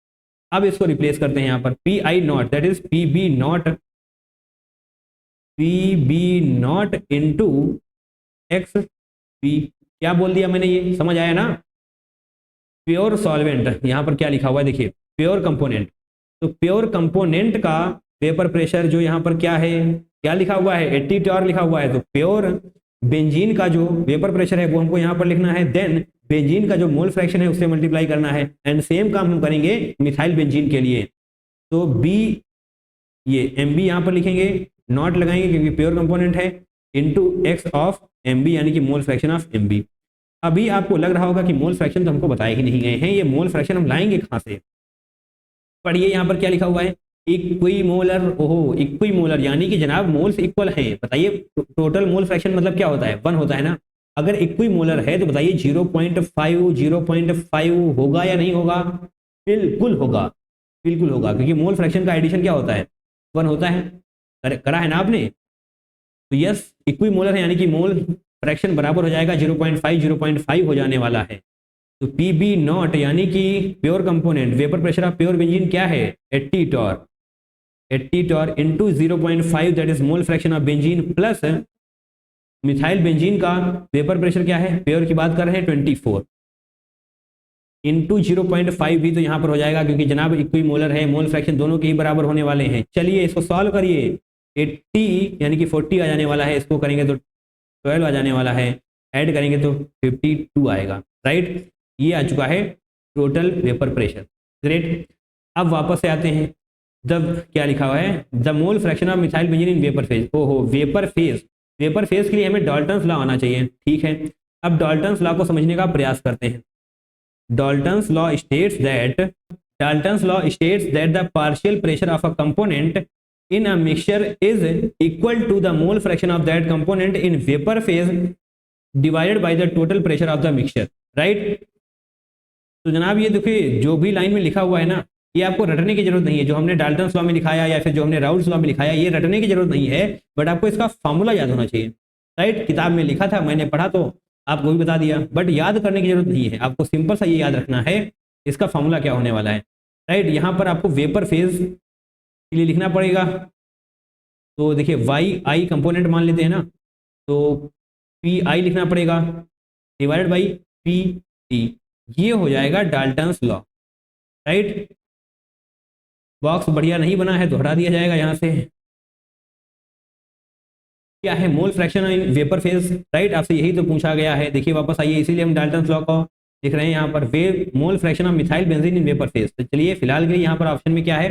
अब इसको रिप्लेस करते हैं यहाँ पर, P i naught that is P B naught into X P, क्या बोल दिया मैंने, ये समझ आया ना, प्योर सॉल्वेंट, यहाँ पर क्या लिखा हुआ है देखिए, प्योर कंपोनेंट। तो प्योर कंपोनेंट का वेपर प्रेशर जो यहाँ पर क्या है, क्या लिखा हुआ है, 80 टॉर लिखा हुआ है। तो प्योर बेंजीन का जो वेपर प्रेशर है वो हमको यहाँ पर लिखना है, देन बेंजीन का जो मोल फ्रैक्शन है उससे मल्टीप्लाई करना है। एंड सेम काम हम करेंगे मिथाइल बेंजीन के लिए। तो बी, ये एम बी यहाँ पर लिखेंगे, नॉट लगाएंगे क्योंकि प्योर कंपोनेंट है, into X of M B यानी कि mole fraction of M B. अभी आपको लग रहा होगा कि मोल फ्रैक्शन तो हमको बताए ही नहीं गए हैं, ये मोल फ्रैक्शन हम लाएंगे कहाँ से। पढ़िए यहाँ पर क्या लिखा हुआ है, इक्विमोलर। ओहो, इक्विमोलर यानी कि जनाब मोल्स इक्वल हैं। बताइए टोटल मोल फ्रैक्शन मतलब क्या होता है, 1 होता है ना। अगर इक्विमोलर है तो बताइए 0.5 होगा या नहीं होगा? बिल्कुल होगा, बिल्कुल होगा, क्योंकि मोल फ्रैक्शन का एडिशन क्या होता है, 1 होता है। करा है ना आपने? तो यस, इक्विमोलर है यानी कि मोल फ्रैक्शन बराबर हो जाएगा 0.5 हो जाने वाला है। तो पी बी नॉट यानी कि pure component vapour pressure of pure benzene क्या है, 80 torr, 80 torr into 0.5 that is mole fraction of benzene, plus methyl benzene का वेपर प्रेशर क्या है, प्योर की बात कर रहे हैं 24, इंटू 0.5 भी तो यहाँ पर हो जाएगा क्योंकि जनाब इक्विमोलर है, मोल फ्रैक्शन दोनों के ही बराबर होने वाले हैं। चलिए इसको सॉल्व करिए, 80 यानी कि 40 आ जाने वाला है, इसको करेंगे तो 12 आ जाने वाला है, ऐड करेंगे तो 52 आएगा, राइट। ये आ चुका है टोटल वेपर प्रेशर, ग्रेट। अब वापस से आते हैं, जब क्या लिखा हुआ है, the mole fraction of methyl benzene in vapour phase. ओहो, वेपर फेज, वेपर फेज के लिए हमें डाल्टन्स लॉ आना चाहिए, ठीक है। अब डाल्टन्स लॉ को समझने का प्रयास करते हैं। Dalton's law states that the partial pressure of a component in a mixture is equal to the mole fraction of that component in vapor phase divided by the total pressure of the mixture, right? तो जनाब ये देखिए जो भी line में लिखा हुआ है ना, ये आपको रटने की जरूरत नहीं है। जो हमने डाल्टन्स लॉ में लिखाया या फिर जो हमने राउल्स लॉ में लिखाया, ये रटने की जरूरत नहीं है, बट आपको इसका फॉर्मूला याद होना चाहिए, राइट। किताब में लिखा था, मैंने पढ़ा तो आपको भी बता दिया, बट याद करने की जरूरत नहीं है। आपको सिंपल सा ये याद रखना है इसका फॉर्मूला क्या होने वाला है, राइट। यहाँ पर आपको वेपर फेज के लिए लिखना पड़ेगा। तो देखिए वाई आई कंपोनेंट मान लेते हैं ना, तो पी आई लिखना पड़ेगा डिवाइडेड बाई पी टी, ये हो जाएगा डाल्टन्स लॉ, राइट। बॉक्स बढ़िया नहीं बना है तो हटा दिया जाएगा यहाँ से। क्या है मोल fraction in vapour phase, right, आपसे यही तो पूछा गया है। देखिए वापस आइए, इसीलिए हम डाल्टन्स लॉ को लिख रहे हैं यहाँ पर, वे mole fraction of methyl benzene in vapour phase. तो चलिए फिलहाल के लिए यहाँ पर ऑप्शन में क्या है,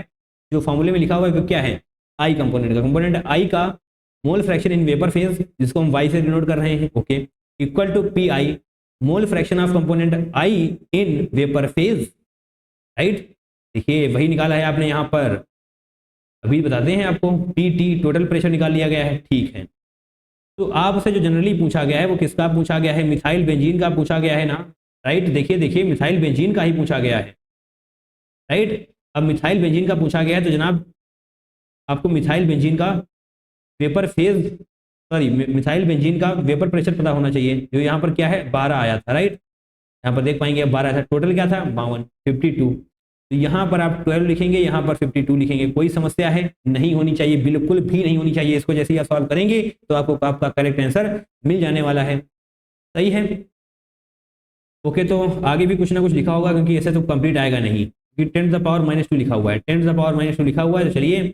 जो फॉर्मूले में लिखा हुआ है वो क्या है, आई कंपोनेंट का, कंपोनेंट आई का mole fraction in vapour phase, जिसको हम वाई से डिनोट कर रहे हैं, okay, equal to P I mole fraction of component I in vapour phase, right. देखिए वही निकाला है आपने यहाँ पर, अभी बताते हैं आपको, पी टी टोटल प्रेशर निकाल लिया गया है, ठीक है। तो आपसे जो जनरली पूछा गया है वो किसका पूछा गया है, मिथाइल बेंजीन का पूछा गया है ना, राइट। देखिए देखिए मिथाइल बेंजीन का ही पूछा गया है, राइट। अब मिथाइल बेंजीन का पूछा गया है तो जनाब आपको मिथाइल बेंजीन का vapour phase, sorry methyl benzene का वेपर प्रेशर पता होना चाहिए, जो यहाँ पर क्या है 12 आया था, राइट। यहाँ पर देख पाएंगे अब 12 था, टोटल क्या था 52। तो यहाँ पर आप 12 लिखेंगे, यहाँ पर 52 लिखेंगे। कोई समस्या है नहीं होनी चाहिए, बिल्कुल भी नहीं होनी चाहिए। इसको जैसे ही आप सॉल्व करेंगे तो आपको आपका करेक्ट आंसर मिल जाने वाला है, सही है, ओके। तो आगे भी कुछ ना कुछ लिखा होगा क्योंकि ऐसे तो कंप्लीट आएगा नहीं, क्योंकि 10⁻² लिखा हुआ है, 10⁻² लिखा हुआ है। तो चलिए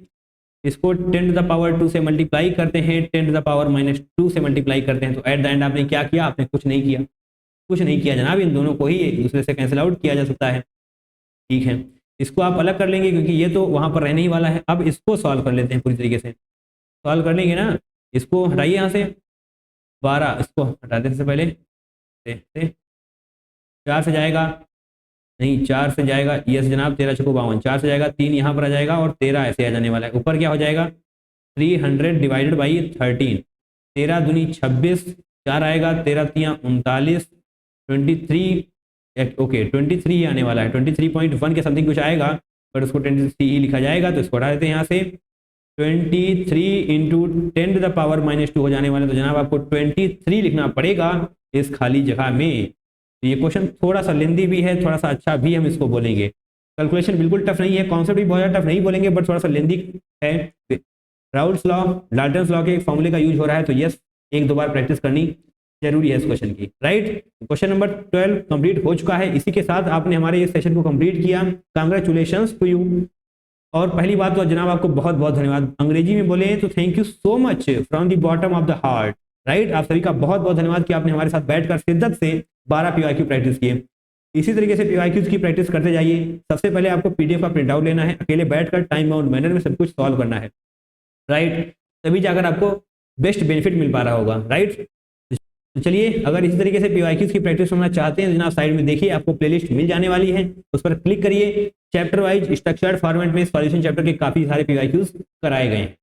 इसको 10⁻² से मल्टीप्लाई करते हैं, 10⁻² से मल्टीप्लाई करते हैं। तो एट द एंड आपने क्या किया, आपने कुछ नहीं किया, कुछ नहीं किया जनाब। इन दोनों को ही एक दूसरे से कैंसिल आउट किया जा सकता है, ठीक है। इसको आप अलग कर लेंगे क्योंकि ये तो वहां पर रहने ही वाला है। अब इसको सॉल्व कर लेते हैं पूरी तरीके से, सॉल्व कर लेंगे ना। इसको हटाइए यहाँ से, 12 इसको हटा देने से पहले 4 से जाएगा, नहीं 4 से जाएगा, यस जनाब 13 चौको 52, 4 से जाएगा, 3 यहाँ पर आ जाएगा और 13 ऐसे आ जाने वाला है। ऊपर क्या हो जाएगा 300 डिवाइडेड बाई 13, 13 दूनी 26, 4 आएगा, 13 तियाँ 39, 23, ओके 23 ही आने वाला है, 23.1 के समथिंग कुछ आएगा, पर उसको 23 ही लिखा जाएगा। तो इसको हटा देते हैं यहाँ से, 23 इंटू 10⁻² हो जाने वाला है। तो जनाब आपको 23 लिखना पड़ेगा इस खाली जगह में। तो ये क्वेश्चन थोड़ा सा लेंदी भी है, थोड़ा सा अच्छा भी हम इसको बोलेंगे। कैलकुलेशन बिल्कुल टफ नहीं है, कॉन्सेप्ट भी बहुत ज़्यादा टफ नहीं बोलेंगे, बट थोड़ा सा लेंदी है। राउल्स लॉ, डाल्टन्स लॉ के फॉर्मूले का यूज हो रहा है, तो यस 1-2 बार प्रैक्टिस करनी जरूरी है इस क्वेश्चन की, राइट। क्वेश्चन नंबर 12 कंप्लीट हो चुका है। इसी के साथ आपने हमारे इस सेशन को कंप्लीट किया। Congratulations to you. और पहली बात तो जनाब आपको बहुत बहुत धन्यवाद। अंग्रेजी में बोले तो thank you so much from the bottom of the heart, right. आप सभी का बहुत बहुत धन्यवाद कि आपने हमारे साथ बैठकर शिद्दत से 12 पीवाईक्यू प्रैक्टिस किए। इसी तरीके से पीवाईक्यूज की प्रैक्टिस करते जाइए। सबसे पहले आपको पीडीएफ का प्रिंट आउट लेना है, अकेले बैठकर टाइम बाउंड मैनर में सब कुछ सॉल्व करना है, राइट। तभी जाकर आपको बेस्ट बेनिफिट मिल पा रहा होगा, राइट। तो चलिए, अगर इसी तरीके से पीवाईक्यूज की प्रैक्टिस करना चाहते हैं जनाब, साइड में देखिए आपको प्लेलिस्ट मिल जाने वाली है, उस पर क्लिक करिए। चैप्टर वाइज स्ट्रक्चर्ड फॉर्मेट में सॉल्यूशन चैप्टर के काफी सारे पीवाईक्यूज कराए गए हैं,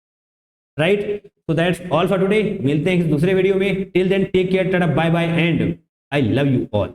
right. So that's all for today. मिलते हैं दूसरे वीडियो में। Till then take care, tata, bye bye and I love you all.